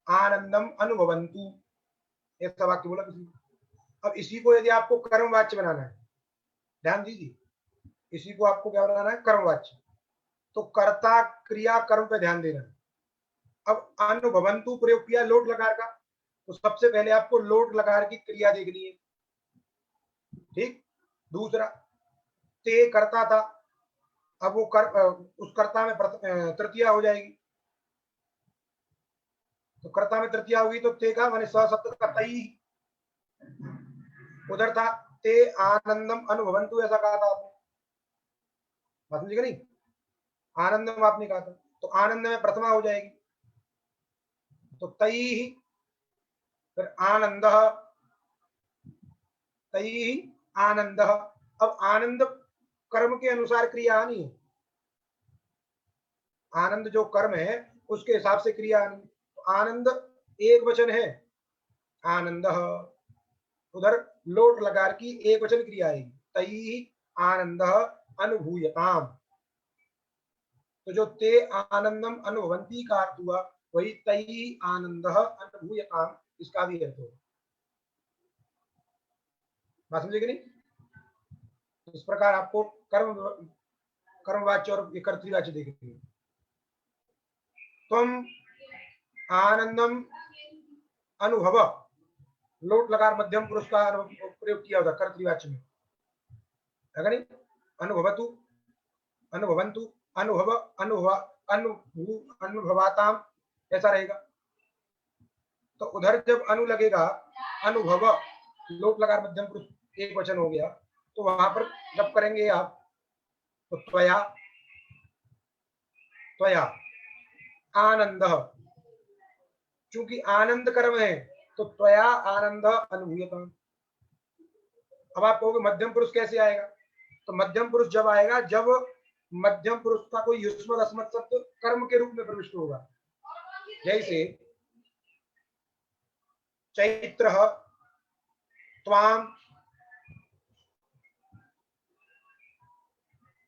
आनंदम अनुभवन्तु, ऐसा वाक्य बोला किसी। अब इसी को यदि आपको कर्मवाच्य बनाना है, ध्यान दीजिए, इसी को आपको क्या बनाना है, कर्मवाच्य, तो कर्ता क्रिया कर्म पे ध्यान देना। अब अनुभवन्तु प्रयोग किया लोट लकार का, तो सबसे पहले आपको लोट लकार की क्रिया देखनी है। ठीक, दूसरा ते कर्ता था, अब वो उस कर्ता में तृतीया हो जाएगी, तो कर्ता में तृतीया होगी तो ते का माने सशब्द का तई, उधर था ते आनंदम अनुभवन्तु, ऐसा कहा था आपने, बात समझिएगा नहीं? आनंदम आपने कहा था, तो आनंद में प्रथमा हो जाएगी, तो तई, फिर आनंद, तई आनंद। अब आनंद कर्म के अनुसार क्रिया आनी है, आनंद जो कर्म है उसके हिसाब से क्रिया आनी। तो आनंद एक वचन है, आनंद, उधर लोट लकार की एक वचन क्रिया आएगी, तई आनंद अनुभूयताम, तो जो ते आनंदम अनुभवंती का अर्थ हुआ, वही तई आनंद अनुभूयताम इसका भी अर्थ होगा। बात समझे कि नहीं? इस प्रकार आपको कर्मवाच्य और कर्तृवाच्य देखेंगे। तुम आनंदम अनुभव, लोट लकार मध्यम पुरुष का प्रयोग किया होता कर्तृवाच्य में, है नहीं? अनुभवतु, अनुभवन्तु, अनुभव, अनुभवाताम, ऐसा रहेगा। तो उधर जब अनु लगेगा, अनुभव, लोट लकार मध्यम पुरुष एक वचन हो गया, तो वहां पर जब करेंगे आप, तो त्वया, त्वया आनंद, चूंकि आनंद कर्म है तो त्वया आनंद अनुभूयताम। अब आप कहोगे मध्यम पुरुष कैसे आएगा, तो मध्यम पुरुष जब आएगा जब मध्यम पुरुष का कोई युष्मद अस्मत् शब्द कर्म के रूप में प्रविष्ट होगा, जैसे चैत्र, त्वाम,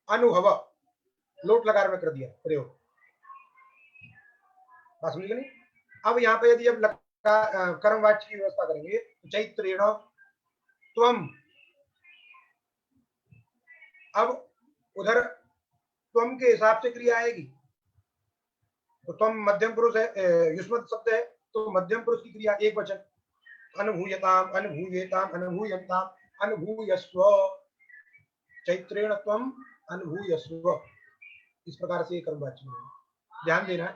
अनुभव, लोट लकार में कर दिया प्रयोग, बात समझ नहीं? अब यहाँ पे यदि अब कर्म वाच्य की व्यवस्था करेंगे। चैत्रेण त्वम, अब उधर त्वम के हिसाब से क्रिया आएगी। तो त्वम मध्यम पुरुष है, युष्मत शब्द है, तो मध्यम पुरुष की क्रिया एक वचन, अनुभूयताम अनुभूयेताम अनुभूयन्ताम अनुभूयस्व, चैत्रेण त्वम अनुभूयस्व, इस प्रकार से कर्मवाच्य है, ध्यान देना।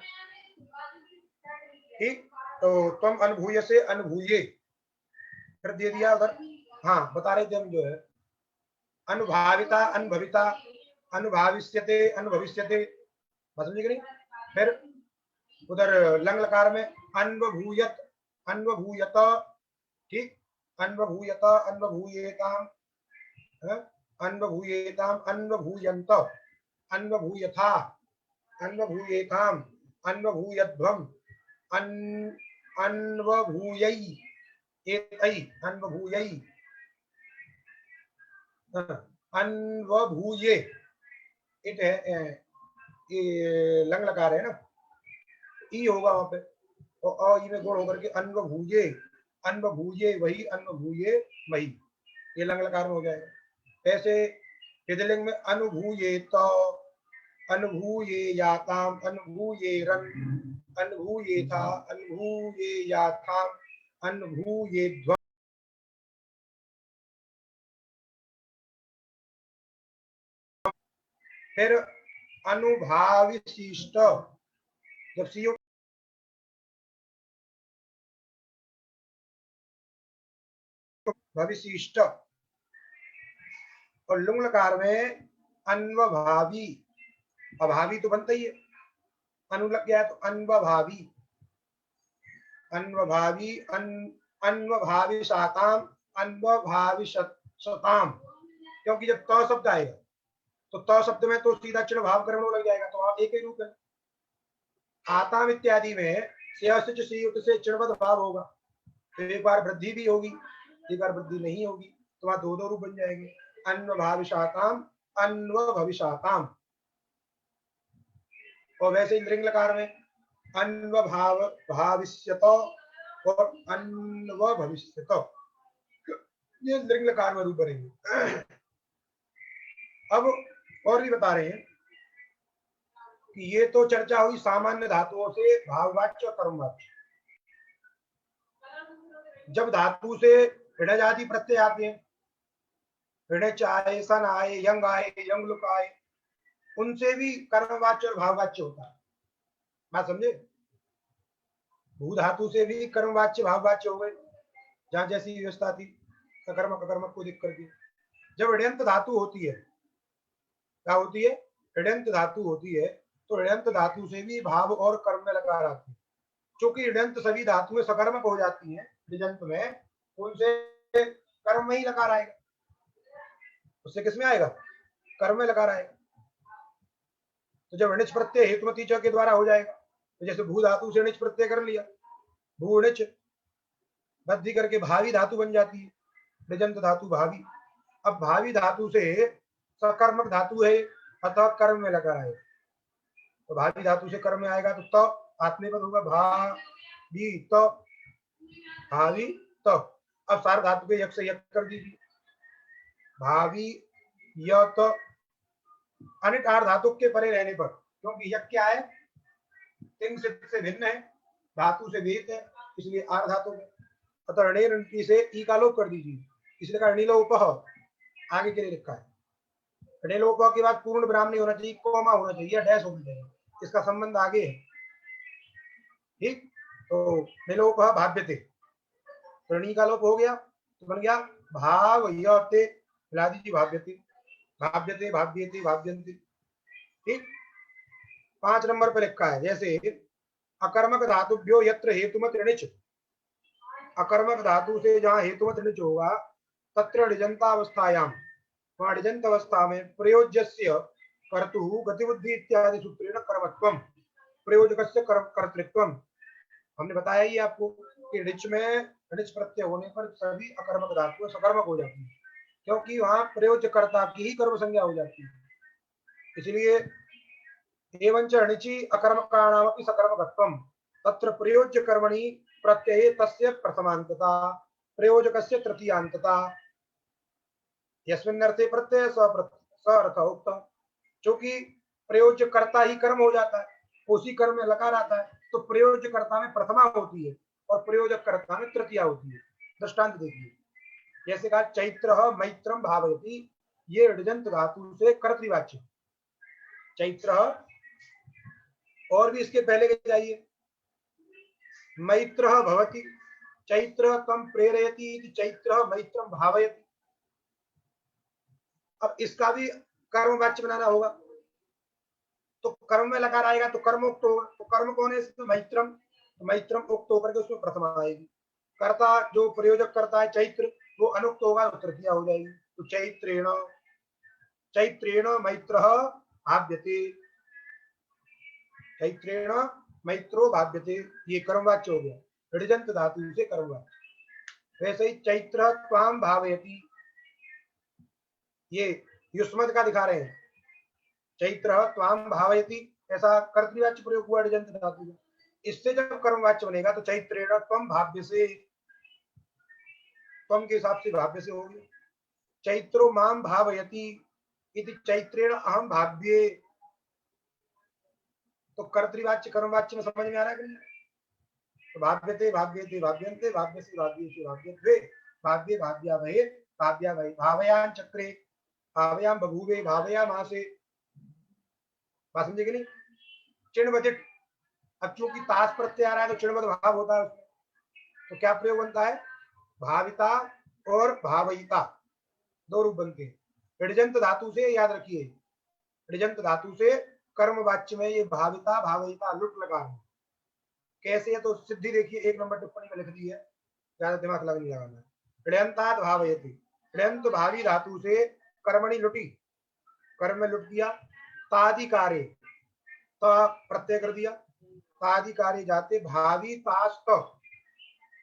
ठीक, तो त्वम अनुभूय से अनुभूये फिर दे दिया उधर। हाँ, बता रहे थे हम जो है अनुभाविता अनुभविता अनुभाविष्यते अनुभविष्यते, समझे कि नहीं। फिर उधर लंग लकार में अन्वभूयत अन्वभूयत, ठीक, अन्वभूयत अन्वभूयेताम अन्वभूयेताम अन्वभूयन्त अन्वभूयथा अन्वभूयेताम अन्वभूयध्वम अन्वभूयै एतै अन्वभूयै अन्वभूये, इट है लंग लकार है ना, ई होगा वहां पे, और ई में गुण होकर के अन्वभूये, अन्वभूये वही अन्वभूये वही, ये लंग लकार में हो जाएगा। ऐसे हृदयलिंग में अनुभूयेत अनुभूयेयाताम अनुभूयेरन अनुभूयेथा अनुभूयेयाथाम अनुभूयेध्वम। फिर अनुभाविशिष्ट, जब सीओ भविशिष्ट, और लुंग लकार में अन्वभावी, अभावी तो बनता ही है, अनु लग गया तो अन्वभावी, अन्वभावी अन्वभावी शाताम अन्वभावी शताम, क्योंकि जब त शब्द आएगा तो त शब्द में तो सीधा चिन्ह भाव कर्मण लग जाएगा, तो आप एक ही रूप है। आताम इत्यादि में से चिन्हवत भाव होगा, तो एक बार वृद्धि भी होगी, एक बार वृद्धि नहीं होगी, तो वहां दो दो रूप बन जाएंगे, अन्वभाविशाताम अन्वभविशाताम। और वैसे ही लिंग लकार में अन्वभाव भाविष्यत और अन्वभविष्यत, ये लिंग लकार में रूप बनेंगे। अब और भी बता रहे हैं कि ये तो चर्चा हुई सामान्य धातुओं से भाववाच्य और कर्मवाच्य। जब धातु से ऋण आदि प्रत्यय आते हैं, ऋणच आए, सन आए, यंग आए, यंग लुक आए, उनसे भी कर्मवाच्य और भाववाच्य होता है, बात समझे। भू धातु से भी कर्मवाच्य भाववाच्य हो गए, जहां जैसी व्यवस्था थी सकर्मक अकर्मक को देख करके। जब ऋण्यंत धातु होती है, क्या होती है, ऋण्यंत धातु होती है, तो ऋण्यंत धातु से भी भाव और कर्म में लकार आती है। क्योंकि ऋण्यंत सभी धातुएं सकर्मक हो जाती हैं ऋजंत में, उनसे कर्म में ही लकार आएगा, उससे किसमें आएगा, कर्म में लकार आएगा। तो जब ऋणिच प्रत्यय हेतुमती च के द्वारा हो जाएगा, तो जैसे भू धातु से ऋणिच प्रत्यय कर लिया, भू ऋणिच वृद्धि करके भावी धातु बन जाती है, ऋजंत धातु भावी। अब भावी धातु से सकर्मक धातु है, अतः कर्म में लकार आएगा, तो भावी धातु से कर्म में आएगा, तो आत्मनेपद होगा भावी तो भावी तो। अब सार धातु के यक से यक कर दीजिए, भावी यत अनिटार धातु के परे रहने पर, क्योंकि यक क्या है, तिंग से भिन्न है, धातु से विहित है, इसलिए आर धातु में, अतः ऋणे ऋणती से ई का लोप कर दीजिए, इसलिए का ऋणिलोप आगे के लिए लिखा है। ऋणिलोप के बाद पूर्ण विराम नहीं होना चाहिए, कोमा होना चाहिए, डैश होना चाहिए, इसका संबंध आगे है, ठीक। तो ऋणिलोप भाव्यते, ऋणी का लोप हो गया तो बन गया भाव यते, मिला दीजिए भाव्यते भाव्यते भाव्यते भाव्यन्ते, ठीक। 5 नंबर पर लिखा है, जैसे अकर्मक धातुभ्यो यत्र हेतुमत ऋणिच, अकर्मक धातु से जहां हेतुमत ऋणिच होगा, तत्र ऋजन्तावस्थायाम, वहां ऋजन्त अवस्था में प्रयोज्यस्य कर्तुः गतिबुद्धि इत्यादि सूत्रेण कर्मत्वम, प्रयोजकस्य कर्तृत्वम। हमने बताया ही आपको कि ऋच में ऋच प्रत्यय होने पर सभी अकर्मक धातुएं सकर्मक हो जाती है, क्योंकि वहां प्रयोज्यकर्ता की ही कर्म संज्ञा हो जाती है, इसलिए एवं च ऋणिचि अकर्मकाणामपि सकर्मकत्वम, तत्र प्रयोज्य कर्मणि प्रत्यये तस्य प्रथमांतता प्रयोजकस्य तृतीयांतता यस्मिन्नर्थे प्रत्यय स अर्थ उक्तम। क्योंकि प्रयोज्य कर्ता ही कर्म हो जाता है, उसी कर्म में लकार आता है, तो प्रयोज्य कर्ता में प्रथमा होती है और प्रयोजक कर्ता में तृतीया होती है। दृष्टांत देखिए, जैसे कहा चैत्र मैत्रम भावयति, ये ऋजंत धातु से कर्तृवाच्य चैत्र, और भी इसके पहले के जाइए, मैत्र भवति चैत्र तम प्रेरयति चैत्र मैत्रम भावयति। अब इसका भी कर्म वाच्य बनाना होगा, तो कर्म में लकार आएगा तो कर्म उक्त होगा, तो कर्म कौन है इसमें? मैत्रम, तो मैत्रम उक्त होकर के उसमें प्रथमा आएगी। कर्ता जो प्रयोजक करता है चैत्र, वो अनुक्त होगा तो तृतीया हो जाएगी। तो चैत्रेण चैत्रेण मैत्र भाव्यते, चैत्रेण मैत्रो भाव्यते, ये कर्मवाच्य हो गया ऋजंत धातु से कर्मवाच्य। वैसे ही चैत्र त्वाम भावयति, ये युष्मद का दिखा रहे हैं, चैत्र त्वाम भावयति ऐसा कर्तृवाच्य प्रयोग हुआ ऋजंत धातु में। इससे जब कर्मवाच्य बनेगा तो चैत्रेण त्वम भाव्य से, त्वम के हिसाब से भाव्य से होगी। चैत्रो माम भावयति इति चैत्रेण अहम भाव्ये, तो कर्तृवाच्य कर्मवाच्य में समझ में आ रहा है कि नहीं? तो भाव्यते भाव्यते भाव्यन्ते भाव्यसे भाव्येषु भाव्यत्वे भाव्ये भाव्यावहे भाव्यावहे भावयान चक्रे भावयाम बभूवे भावयामासे। बात समझे कि नहीं? चिण्वदिट, अब चूंकि तास प्रत्यय आ रहा है तो चिण्वद भाव होता है उसमें, तो क्या प्रयोग बनता है? भाविता और भावयिता दो रूप बनते हैं। ऋजंत धातु से, याद रखिए, ऋजंत धातु से कर्म वाच्य में ये भाविता भावयिता लुट लगा है। कैसे है तो सिद्धि देखिए, 1 नंबर टिप्पणी में लिख दी है, ज्यादा दिमाग नहीं लगाना। ऋयंतात् भावयति, ऋयंत भावी धातु से कर्मणि लुटी, कर्म में लुट दिया। तादिकारे, प्रत्यय कर दिया, तादिकारे जाते भावी तास्त,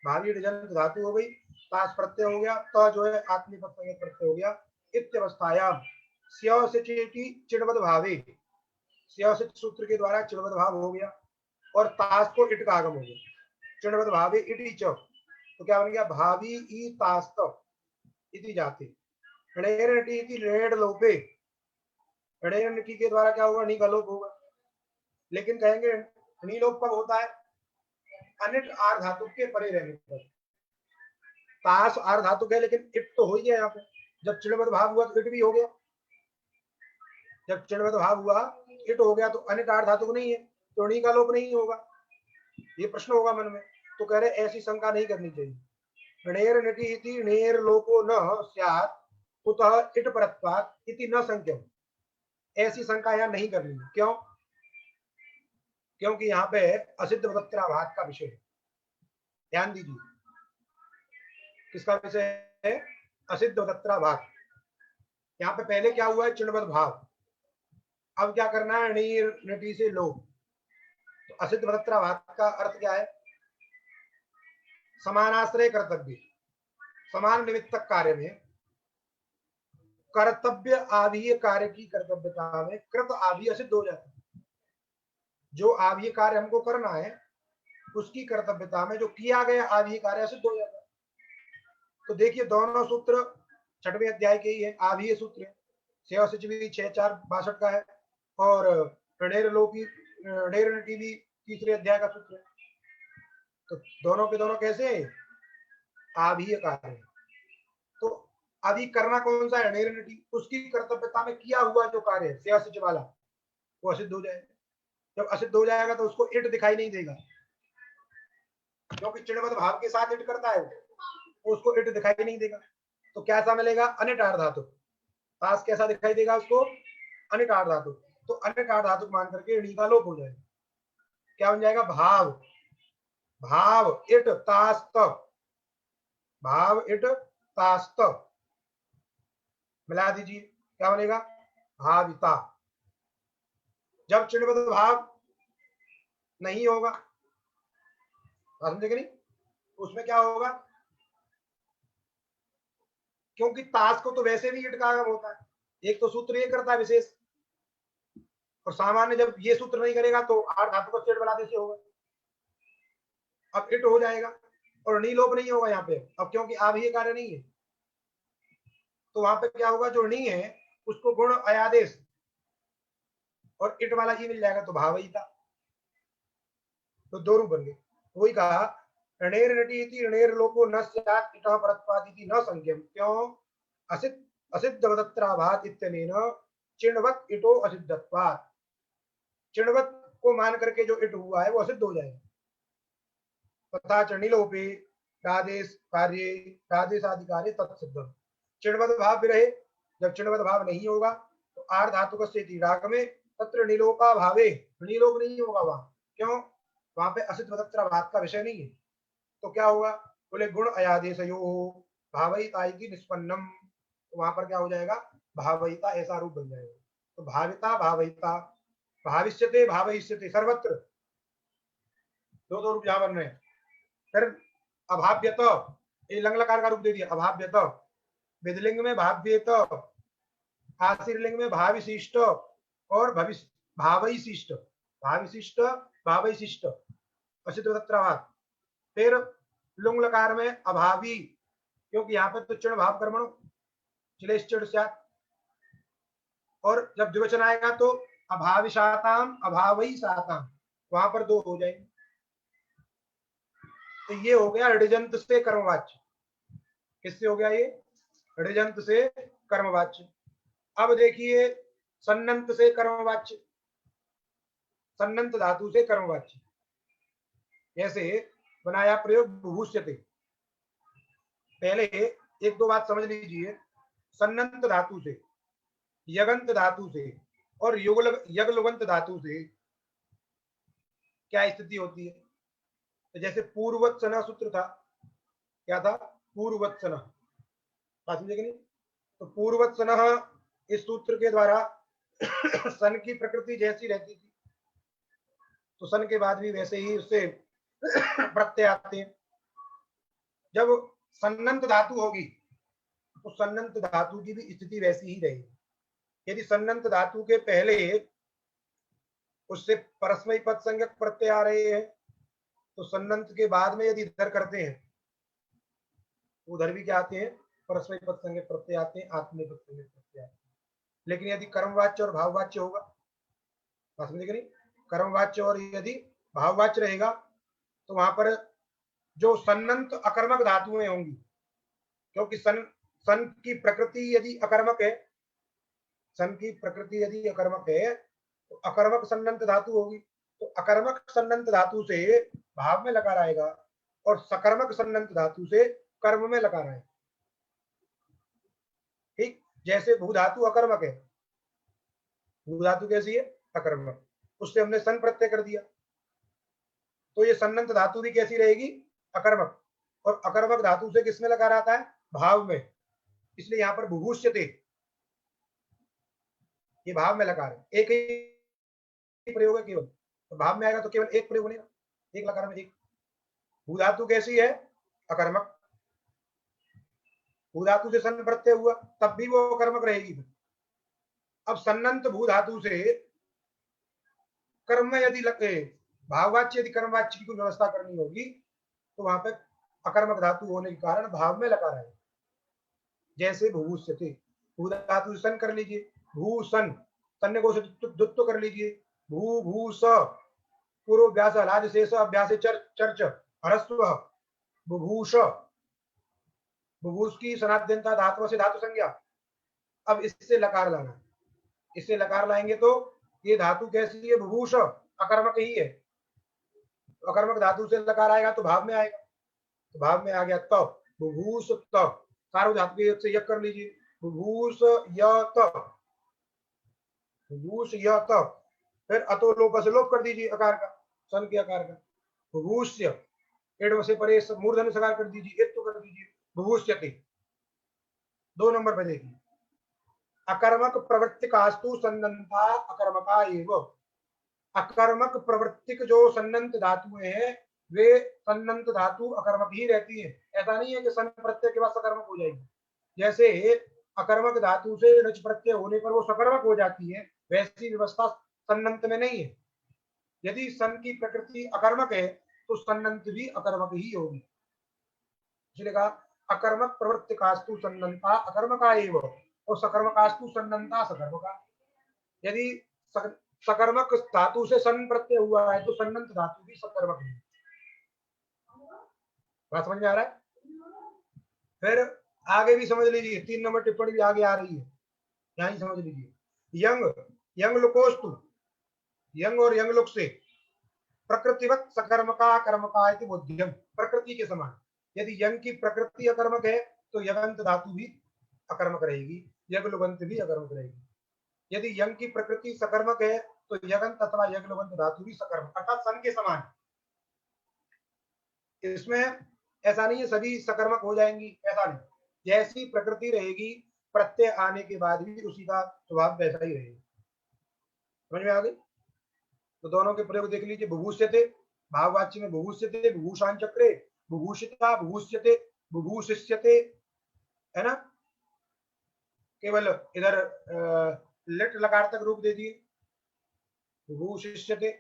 भावी ऋजंत धातु हो गई, तास प्रत्यय हो गया, त जो है आत्मी प्रत्यय हो गया। इत्यवस्थायाम स्यव से चिड़वद भावे, स्यव से सूत्र के द्वारा चिड़वद भाव हो गया, और तास को इट का आगम हो गया, चिड़वद भावे इटी च, तो क्या बन गया? भावी ई तास्त इति जाते। णेर नटी इति णेड लोपे, णेर नटी के द्वारा क्या होगा? नी का लोप होगा। लेकिन कहेंगे नी लोप कब होता है? अनिट आर धातु के परे रहने पर। तास आर धातु है लेकिन इट तो हो ही गया यहाँ पे, जब चिड़वद भाव हुआ तो इट भी हो गया, जब चिड़वद भाव हुआ इट हो गया, तो अनिट आर धातु नहीं है, तो णी का लोप नहीं होगा। ये प्रश्न होगा मन में, तो कह रहे ऐसी शंका नहीं करनी चाहिए। णेर नटी इति णेर लोको न स्यात् कुतः इट परत्वात् इति न संख्यम, ऐसी शंका यहाँ नहीं करनी है। क्यों? क्योंकि यहाँ पे असिद्ध वक्त्राभात का विषय है, ध्यान दीजिए। किसका विषय है? असिद्ध वक्त्राभात। यहाँ पे पहले क्या हुआ है? चिण्वद भाव। अब क्या करना है? णीर नटी से लोप। तो असिद्ध वक्त्राभात का अर्थ क्या है? समानाश्रय कर्तव्य, समान निमित्तक कार्य में कर्तव्य आवीय कार्य की कर्तव्यता में कृत आवीय सिद्ध हो जाता है। जो आवीय कार्य हमको करना है उसकी कर्तव्यता में जो किया गया आवीय कार्य सिद्ध हो जाता है। तो देखिए दोनों सूत्र 6वें अध्याय के ही है, आवीय सूत्र है। सेवा सिचवी 6-4-62 का है, और णेर लोपी णेर नटी भी 3रे अध्याय का सूत्र है। तो दोनों के दोनों कैसे आवीय कार्य। तो अभी करना कौन सा है? णेर नटी, उसकी कर्तव्यता में किया हुआ जो कार्य है सेवा सिच वाला, वो असिद्ध हो जाएगा। जब असिद्ध हो जाएगा तो उसको इट दिखाई नहीं देगा, क्योंकि चिण्वद भाव के साथ इट करता है, उसको इट दिखाई नहीं देगा। तो कैसा मिलेगा? अनिट आर धातु। तास कैसा दिखाई देगा उसको? अनिट आर धातु। तो अनिट आर धातु मान करके णी का लोप हो जाएगा। क्या बन जाएगा? भाव, भाव इट तास्त, भाव इट तास्त, मिला दीजिए, क्या बनेगा? भाविता। जब चिण्वद भाव नहीं होगा, समझे कि नहीं, उसमें क्या होगा? क्योंकि ताश को तो वैसे भी इट का आगम होता है, एक तो सूत्र ये करता है विशेष, और सामान्य जब ये सूत्र नहीं करेगा तो आर धातु को स्टेट बना से होगा। अब इट हो जाएगा और नी लोप नहीं होगा यहाँ पे, अब क्योंकि आ भी कार्य नहीं है, तो वहां पे क्या होगा, जो नी है उसको गुण अयादेश और इट वाला ही मिल जाएगा, तो भावयिता, तो दो रूप बन गए। वही कहा णेर नटी इति णेर लोपो न स्यात् इतः परत्वादिति न संज्ञम, क्यों, असिद्ध असिद्धवदत्राभात इत्यनेन चिण्वत् इटो असिद्धत्वात्, चिण्वत् को मान करके जो इट हुआ है वो असिद्ध हो जाएगा। तथा चणिलोपे रादेश कार्ये रादेशाधिकारे तत्सिद्धम, चिण्वत् भाव भी रहे, जब चिण्वत् भाव नहीं होगा तो आर धातु का राग में तत्र नीलोपा भावे, नीलोप नहीं होगा वहां, क्यों, वहां पे असित भाग का विषय नहीं है, तो क्या होगा, बोले गुण अयादेशयो भावयिता की निष्पन्नम, तो वहां पर क्या हो जाएगा, भावयिता ऐसा रूप बन जाएगा। तो भाविता भावयिता, भाविष्यते भावयिष्यते, सर्वत्र दो दो रूप यहां बन रहे हैं। फिर अभाव्यत, ये लंग लकार का रूप दे दिया, अभाव्यत, विधिलिंग में भाव्यत, आशीर्लिंग में भाविशिष्ट और भविष्य भावयिशिष्ट, भाविशिष्ट भावयिशिष्ट असित भाग। फिर लुंग लकार में अभावी, क्योंकि यहाँ पर तो चिण भाव कर्मण चिलेश्चिड़ स्यात्, और जब द्विवचन आएगा तो अभाविशाताम अभावई साताम, वहां पर दो हो जाएंगे। तो ये हो गया ऋजंत से कर्मवाच्य, किससे हो गया ये, ऋजंत से कर्मवाच्य। अब देखिए सन्नंत से कर्मवाच्य, सन्नंत धातु से कर्मवाच्य, जैसे बनाया प्रयोग बुभूष्यते। पहले एक दो बात समझ लीजिए, सन्नंत धातु से, यगंत धातु से और यगलुगंत धातु से क्या स्थिति होती है। तो जैसे पूर्ववत्सना सूत्र था, क्या था, पूर्ववत्सना, समझे कि नहीं, तो पूर्ववत्सना इस सूत्र के द्वारा सन की प्रकृति जैसी रहती थी, तो सन के बाद भी वैसे ही उससे प्रत्यय आते हैं। जब सन्नंत धातु होगी तो सन्नंत धातु की भी स्थिति वैसी ही रहेगी। यदि सन्नंत धातु के पहले उससे परस्मय पद संज्ञक प्रत्यय आ रहे हैं, तो सन्नंत के बाद में यदि इधर करते हैं उधर भी क्या आते हैं, परस्मय पद संज्ञक प्रत्यय आते हैं, आत्मनेपद संज्ञक प्रत्यय आते हैं। लेकिन यदि कर्मवाच्य और भाववाच्य होगा, समझे कि नहीं, कर्मवाच्य और यदि भाववाच्य रहेगा तो वहां पर जो सन्नंत अकर्मक धातुएं होंगी, क्योंकि सन की प्रकृति यदि अकर्मक है, सन की प्रकृति यदि अकर्मक है तो अकर्मक सन्नंत धातु होगी, तो अकर्मक सन्नंत धातु से भाव में लकार आएगा और सकर्मक सन्नंत धातु से कर्म में लकार आएगा। ठीक, जैसे भू धातु अकर्मक है, भू धातु कैसी है, अकर्मक, उससे हमने सन प्रत्यय कर दिया, तो ये सन्नंत धातु भी कैसी रहेगी, अकर्मक, और अकर्मक धातु से किसमें लकार आता है, भाव में, इसलिए यहाँ पर बुभूष्यते, ये भाव में लकार है, एक ही प्रयोग है केवल, तो भाव में आएगा तो केवल एक प्रयोग बनेगा, एक लकार में एक। भू धातु कैसी है, अकर्मक, भू धातु से सन प्रत्यय हुआ तब भी वो अकर्मक रहेगी। अब सन्नंत भू धातु से कर्म में यदि भाववाच्य यदि कर्मवाच्य की कोई व्यवस्था करनी होगी तो वहां पर अकर्मक धातु होने के कारण भाव में लकार आएगा। जैसे भूभूष्यते, भू धातु सन कर लीजिए, भूसन, तन्य को दुत्व कर लीजिए, भू भूस, पूर्व व्यास हलाद शेष अभ्यास चर्च हरस्व, बुभूष, बुभूष की सनाद्यंता धातु से धातु संज्ञा। अब इससे लकार लाना, इससे लकार लाएंगे तो ये धातु कैसी है, बुभूष, अकर्मक ही है, तो अकर्मक धातु से लकार आएगा तो भाव में आएगा, तो भाव में आ गया तब, बुभूष तब, सार्वधातुक से यक कर लीजिए, बुभूष य तब, बुभूष य तब, फिर अतो लोप से लोप कर दीजिए अकार का, सन के अकार का, बुभूष्य, एड से परे मूर्धन सकार कर दीजिए, एक तो कर दीजिए, बुभूष्यते। 2 नंबर पे देखिए, अकर्मक प्रवृत्तिकास्तु सन्नंता अकर्मका एव, अकर्मक प्रवृत्तिक जो सन्नंत धातुएं हैं वे सन्नंत धातु अकर्मक ही रहती है, ऐसा नहीं है कि सन प्रत्यय के बाद सकर्मक हो जाएगी। जैसे अकर्मक धातु से रच प्रत्यय होने पर वो सकर्मक हो जाती है, वैसी व्यवस्था सन्नंत में नहीं है। यदि सन की प्रकृति अकर्मक है तो सन्नंत भी अकर्मक ही होगी। इसलिए कहा अकर्मक प्रवृत्तिकास्तु सन्नंता अकर्मका एव और सकर्मकास्तु सन्नंता सकर्मका। यदि सकर्मक धातु से सन प्रत्यय हुआ है तो सन्नंत धातु भी सकर्मक है। बात समझ में आ रहा है? फिर आगे भी समझ लीजिए, 3 नंबर टिप्पणी भी आगे आ रही है, यहां ही समझ लीजिए। यंग यंग लुकोस्तु, यंग और यंग लुक से प्रकृतिवत सकर्मका कर्मका इति बोध्यम, प्रकृति के समान। यदि यंग की प्रकृति अकर्मक है तो यगंत धातु भी अकर्मक रहेगी, यग लुगंत भी अकर्मक रहेगी। यदि यंग की प्रकृति सकर्मक है तो यगंत अथवा यग लुगंत धातु भी सकर्मक अर्थात सन के समान। इसमें ऐसा नहीं है सभी सकर्मक हो जाएंगी, ऐसा नहीं। जैसी प्रकृति रहेगी प्रत्यय आने के बाद भी उसी का स्वभाव वैसा ही रहेगा। समझ में आ गई? तो दोनों के प्रयोग देख लीजिए। बुभूष्यते भाववाच्य में बुभूष्यते, बुभूषान चक्रे, बुभूषिता, बुभूष्यते, बुभूषिष्यते, है ना? केवल इधर लिट लकार तक रूप दे दिए, बुभूषिष्यते,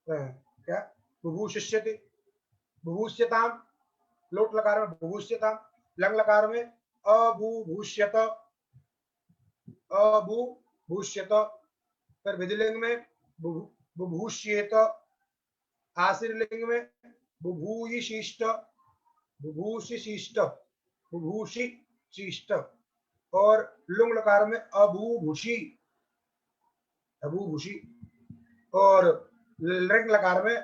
क्या बुभूषिष्यते, बुभूष्यताम, लोट लकार में बुभूष्यताम, लंग लकार में अबुभूष्यत, अबुभूष्यत, फिर विधिलिंग में बुभूष्येत, आशीर्लिंग में बुभूयिशिष्ट, बुभूषिशिष्ट, बुभूषिशिष्ट, और लुंग लकार में अबुभूषी, अबुभूषी, और लिंग लकार में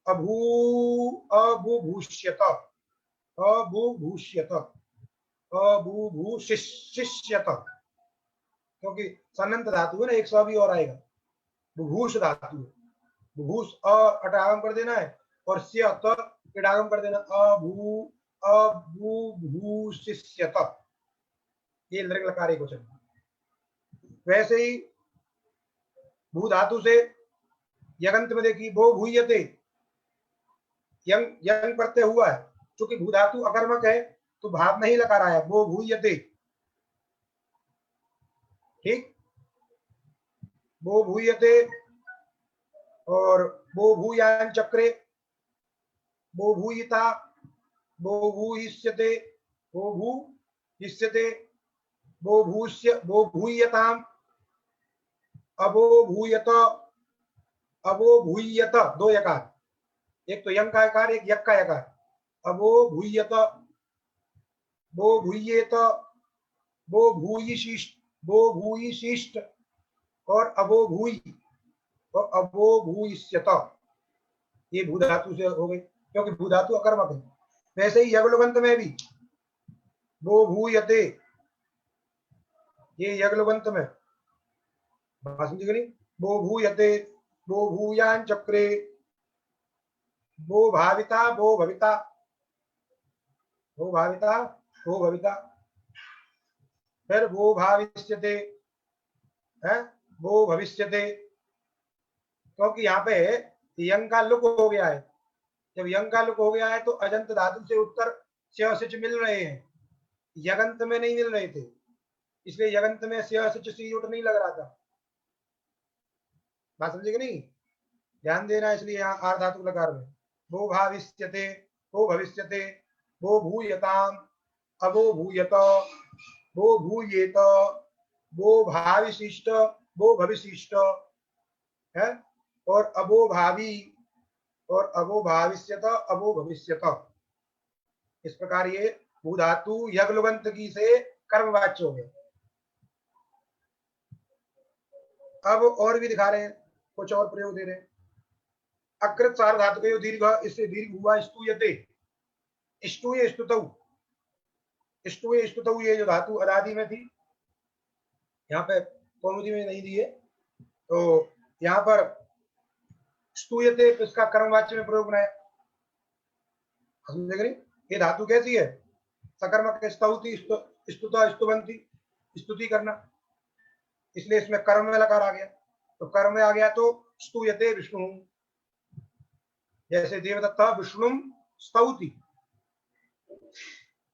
अबुभूष्यत, अबुभूष्यत, अबुभूषिष्यत, क्योंकि सन्नंत धातु है ना, एक सौ भी और आएगा, बुभूष धातु है, बुभूष अटागम कर देना है और स्य इडागम कर देना, अबुभूषिष्यत, ये लिंग लकार एक वचन। वैसे ही भू धातु से यगंत में देखिए वो भूयते, यंग यंग प्रत्यय हुआ है, क्योंकि भू धातु अकर्मक है तो भाव नहीं लगा रहा है, वो भूयते, ठीक, वो भूयते, और वो भूयान चक्रे, वो भूयिता, वो भूयिष्यते, वो भूयिष्यते, वो भूष्य, वो भूयताम, अबो भूयत, अबो भूयत, दो यकार, एक तो यंग का यकार, एक यक का यकार, अबो भूयत, वो भूयेत, वो भूयिशिष्ट, वो भूयिशिष्ट, और अबो भूय, और अबो भूयिष्यत, ये भू धातु से हो गई, क्योंकि भू धातु अकर्मक है। वैसे ही यगलुगंत में भी वो भूयते, ये यगलुगंत में वो भूयते, वो भूयान चक्रे, वो भाविता, वो भविता, वो भाविता, वो भविता, फिर वो भाविष्यते है, वो भविष्यते, क्योंकि यहाँ पे यंग का लुक हो गया है। जब यंग का लुक हो गया है तो अजंत धातु से उत्तर स्यसिच मिल रहे हैं, यगंत में नहीं मिल रहे थे, इसलिए यगंत में स्यसिच सीयुट नहीं लग रहा था। बात समझे कि नहीं? ध्यान देना, इसलिए यहाँ आर धातु लकार में वो भाविष्यते, वो भविष्यते, वो भूयताम, अवो भूयत, वो भूयेत, वो भाविशिष्ट, वो भविशिष्ट है, और अबो भावी, और अबो भाविष्यत, अबो भविष्यत। इस प्रकार ये भू धातु यगलुगंत की से कर्मवाच्य हो गए। अब और भी दिखा रहे हैं, कुछ और प्रयोग दे रहे हैं। अकृत सार धातु का दीर्घ, इससे दीर्घ हुआ स्तूयते, स्तूय स्तुतौ, स्तूय स्तुतौ, ये जो धातु अदादि में थी, यहाँ पे कौमुदी में नहीं दी है, तो यहाँ पर स्तूयते तो इसका कर्मवाच्य में प्रयोग बनाया। समझे? ये धातु कैसी है? सकर्मक, स्तौति, स्तुता, स्तुवंती, स्तुति करना, इसलिए इसमें कर्म में लकार आ गया। तो कर्म में आ गया तो स्तूयते विष्णु, जैसे देवदत्ता विष्णु स्तौति,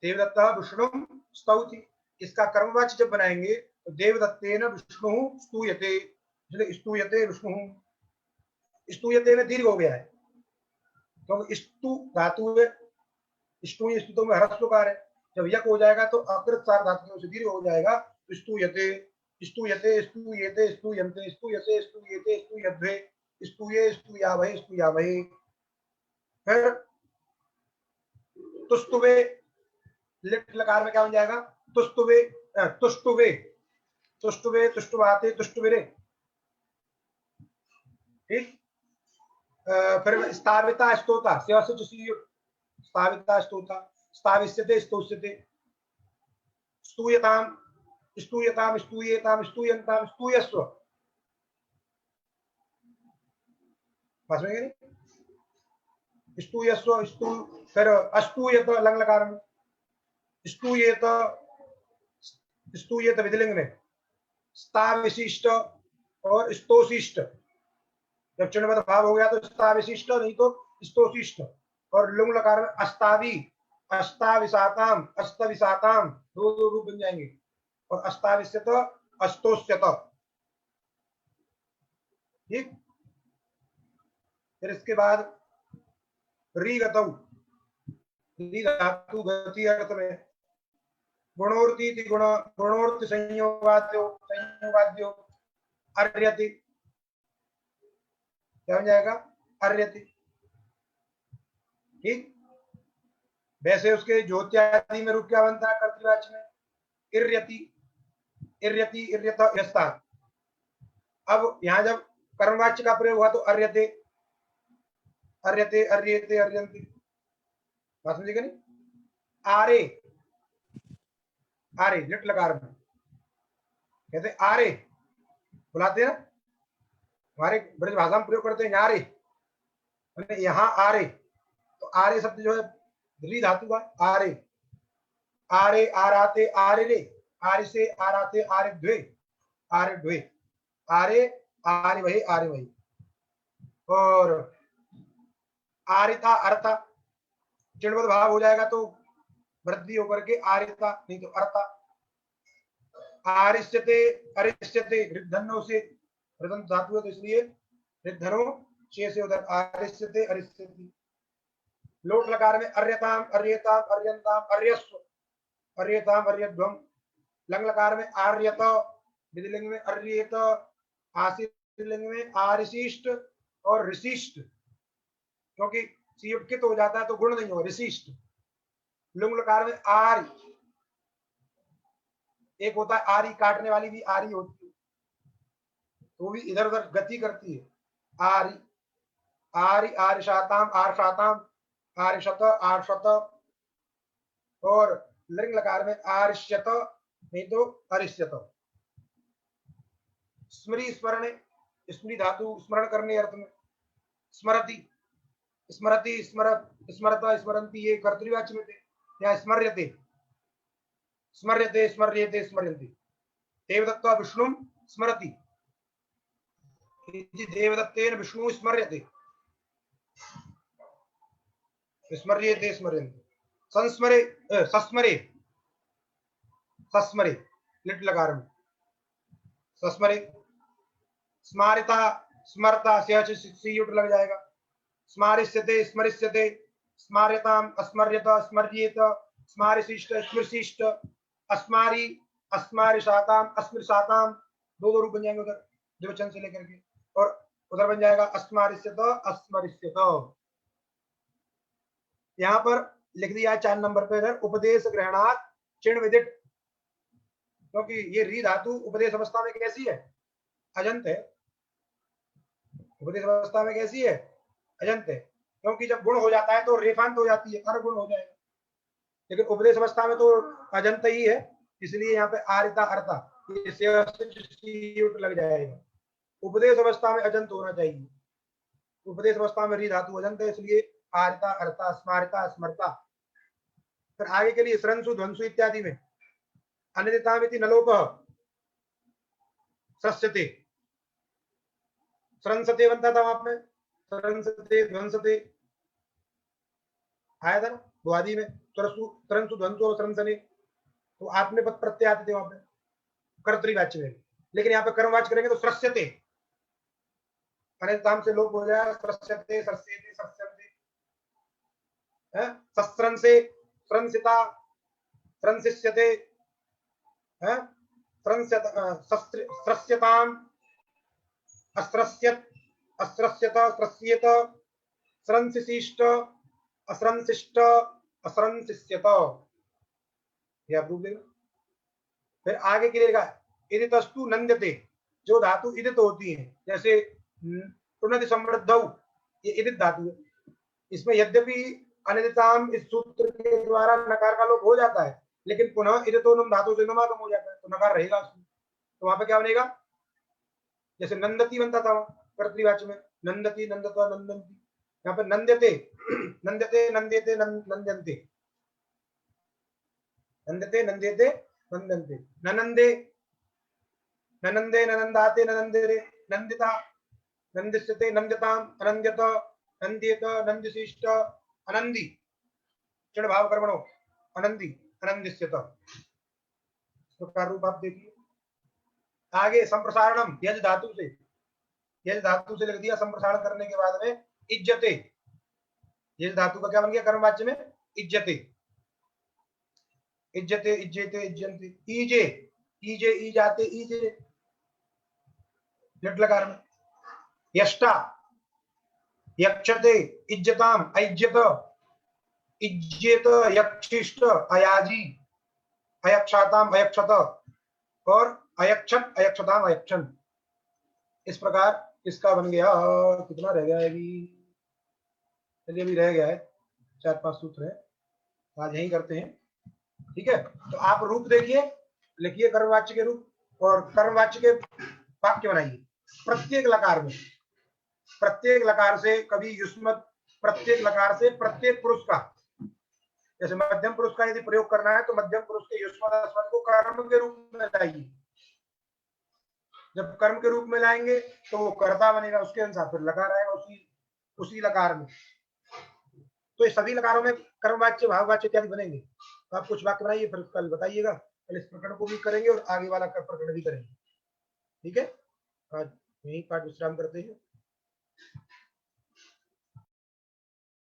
देवदत्ता विष्णु स्तौति, इसका कर्मवाच्य जब बनाएंगे तो देवदत्तेन विष्णु स्तूयते, इसलिए स्तूयते विष्णु, स्तूयते में दीर्घ हो गया है, क्योंकि स्तु धातु है, स्तु स्तुतों में ह्रस्व कार है। जब यक हो जाएगा तो अकृत सार धातुओं से दीर्घ हो जाएगा। स्तूयते, स्तूयते, स्तूयेते, स्तूयन्ते, स्तूयते, स्तूयेते, स्तूयध्वे, स्तूये, स्तूयावहे, स्तूयावहे। फिर तुस्तुवे, लिट लकार में क्या बन जाएगा? तुस्तुवे, तुष्टुवे, तुष्टुवे, तुष्टुवाते, तुष्टुविरे। ठीक। फिर स्थाविता स्तोता, स्थाविता स्तोता, स्थाविष्यते, स्तोष्यते, स्तूयताम, स्तूयताम, स्तूयेताम, स्तूयन्ताम, स्तूयस्व। बस में नहीं? स्तूयस्व, स्तू, फिर अस्तूयत लंग लकार में, स्तूयेत, स्तूयेत विधिलिंग में, स्ताविशिष्ट और स्तोशिष्ट। जब चिन्हबद्ध भाव हो गया तो स्ताविशिष्ट, नहीं तो स्तोशिष्ट। और लुंग लकार में अस्तावी, अस्ताविसाताम, अस्तविसाताम, दो रूप बन जाएंगे। और अस्ताविष्यत, अस्तोष्यत। ठीक। फिर इसके बाद री गतौ, री धातु गति अर्थ में, गुणोर्ती गुण, गुणोर्थ संयोगाद्यो, संयोगाद्यो, अर्यति, क्या बन जाएगा? अर्यति। ठीक। वैसे उसके ज्योत्यादि में रूप क्या बनता है कर्तृवाच्य में? इर्यति, इर्यति, इर्यत, यस्ता। अब यहां जब कर्मवाच्य का प्रयोग हुआ तो अर्यते, अर्यते, अर्यते, अर्यन्ति। बात समझिएगा नहीं? आरे, आरे लिट लकार में कहते आरे, बुलाते हैं ना, हमारे ब्रज भाषा में प्रयोग करते हैं यारे, यहाँ आरे। तो आरे शब्द जो है री धातु का, आरे, आरे, आराते, आरे रे, आरे से, आराते, आरे द्वे, आरे द्वे, आरे, आरे वही, आरे वही। और आरिता, अर्था, चिन्हबद्ध भाव हो जाएगा तो वृद्धि होकर के आरिता, नहीं तो अर्था। आरिष्यते, अरिष्यते, ऋद्धनो से, ऋदन धातु है तो इसलिए ऋद्धनो छे से उधर आरिष्यते, अरिष्यति। लोट लकार में अर्यताम, अर्यताम, अर्यन्ताम, अर्यस्व, अर्यताम, अर्यध्वम। लंग लकार में आर्यत, विधिलिंग में अर्येत, आशीलिंग में आरिशिष्ट और ऋशिष्ट, क्योंकि सीयुक्तित हो जाता है तो गुण नहीं होगा, ऋशिष्ट। लुंग लकार में आर्य, एक होता है आरी, काटने वाली भी आरी होती है, तो भी इधर उधर गति करती है। आरी, आरी, आर्षाताम, आर्षाताम, आर्षत, आर्षत। और लिंग लकार में आर्ष्यत, नहीं तो अरिष्यत। स्मृति, स्मरण, स्मृति धातु स्मरण करने अर्थ में, स्मरति, स्मरति, स्मरत, स्मरता, स्मरंती, ये कर्तृवाच्य में थे। या स्मर्यते, स्मर्यते, स्मर्यते, स्मर्यन्ति। देवदत्ता विष्णु स्मरति, देवदत्तेन विष्णु स्मर्यते, स्मर्यते, स्मर्यन्ति। संस्मरे, सस्मरे, सस्मरे लिट लकार में, सस्मरे। स्मारिता, स्मरता, सीयुट लग जाएगा। स्मारिष्यते, स्मरिष्यते, स्मार्यताम, अस्मर्यत, स्मर्येत, स्मारिशिष्ट, स्मृशिष्ट, अस्मारी, अस्मारिशाताम, अस्मृशाताम, दो रूप बन जाएंगे उधर द्विवचन से लेकर के। और उधर बन जाएगा अस्मारिष्यत, अस्मरिष्यत। यहां पर लिख दिया 4 नंबर पे इधर, उपदेश ग्रहणात् चिण विदित, क्योंकि ये री धातु उपदेश अवस्था में कैसी है? अजंत है। उपदेश अवस्था में कैसी है? अजंत है, क्योंकि जब गुण हो जाता है तो रेफांत हो जाती है, कर गुण हो जाएगा। लेकिन उपदेश अवस्था में तो अजंत ही है, इसलिए यहाँ पे आरिता, अर्था लग जाएगा। उपदेश अवस्था में अजंत होना चाहिए। उपदेश अवस्था में री धातु अजंत है, इसलिए आरिता, अर्था, स्मारिता, स्मरता। फिर आगे के लिए स्रंसु, ध्वंसु इत्यादि में अनिदितामिति नलोप सस्यते, स्रंसते बनता था वहां पे, स्रंसते, ध्वंसते आया था ना द्वादि में, स्रंसु, ध्वंसु और स्रंसने, तो आत्मनेपद प्रत्यय आते थे वहां पे कर्तृवाच्य में। लेकिन यहाँ पे कर्मवाच्य करेंगे तो स्रस्यते, अनिदिताम से लोप हो जाएगा, स्रस्यते, सस्यते, सस्यन्ते। है, सस्रंसे, स्रंसिता, स्रंसिष्यते, है, स्रस्यताम, अस्रस्यत, अस्रस्यत, स्रस्येत, स्रंसिशिष्ट, असंशिष्ट, असंशिष्यत, ये आप रूप देगा। फिर आगे के लिए इदितस्तु नंद्यते, जो धातु इदित होती है, जैसे पुनः समृद्धौ, ये इदित धातु है। इसमें यद्यपि अनिदिताम इस सूत्र के द्वारा नकार का लोप हो जाता है, लेकिन पुनः इदितोनुम धातु से नमागम हो जाता है, तो नकार रहेगा उसमें। तो वहां पे क्या बनेगा, जैसे नंदती बनता था कर्तृवाच्य में, नंदती, नंदता, नंदंती, यहाँ पे नंद्यते, नंद्यते, नंद्यते, नंद्यन्ते, नंद्यते, नंद्यते, नंदन्ते, ननंदे, ननंदे, ननंदाते, ननंदेरे, नंदिता, नंदिष्यते, नंद्यताम, अनंद्यत, नंद्येत, नंदिशिष्ट, अनंदी, चढ़ भाव कर्मणो, अनंदी, अनंदिष्यत, प्रकार रूप आप देखिए। आगे संप्रसारणम, यज धातु से, यज धातु से लिख दिया, संप्रसारण करने के बाद में इज्जते, यज धातु का क्या बन गया कर्मवाच्य में, इज्जते, इज्जते, इज्जते, इज्जन्ते, ईजे, ईजे, ईजाते, ईजे, जट लकार में, यष्टा, यक्षते, इज्जताम, अइज्जत, इज्जेत, यक्षिष्ट, अयाजी, अयक्षाताम, अयक्षत, और अयक्षत, अयक्षताम, अयक्षन। इस प्रकार इसका बन गया, कितना रह गया है अभी, चलिए अभी रह गया है 4-5 सूत्र है, आज यही करते हैं, ठीक है। तो आप रूप देखिए, लिखिए कर्मवाच्य के रूप, और कर्मवाच्य के वाक्य बनाइए। प्रत्येक लकार में, प्रत्येक लकार से कभी युष्मत, प्रत्येक लकार से प्रत्येक पुरुष का, जैसे मध्यम पुरुष का यदि प्रयोग करना है तो मध्यम पुरुष के युष्मत अस्मत् को कर्म के रूप में लाइए। जब कर्म के रूप में लाएंगे तो वो कर्ता बनेगा, उसके अनुसार फिर लकार आएगा उसी लकार में। तो ये सभी लकारों में कर्मवाच्य, भाववाच्य इत्यादि बनेंगे। तो आप कुछ वाक्य बनाइए, फिर कल बताइएगा, कल इस प्रकरण को भी करेंगे और आगे वाला प्रकरण भी करेंगे, ठीक है। आज यही पाठ विश्राम करते हैं।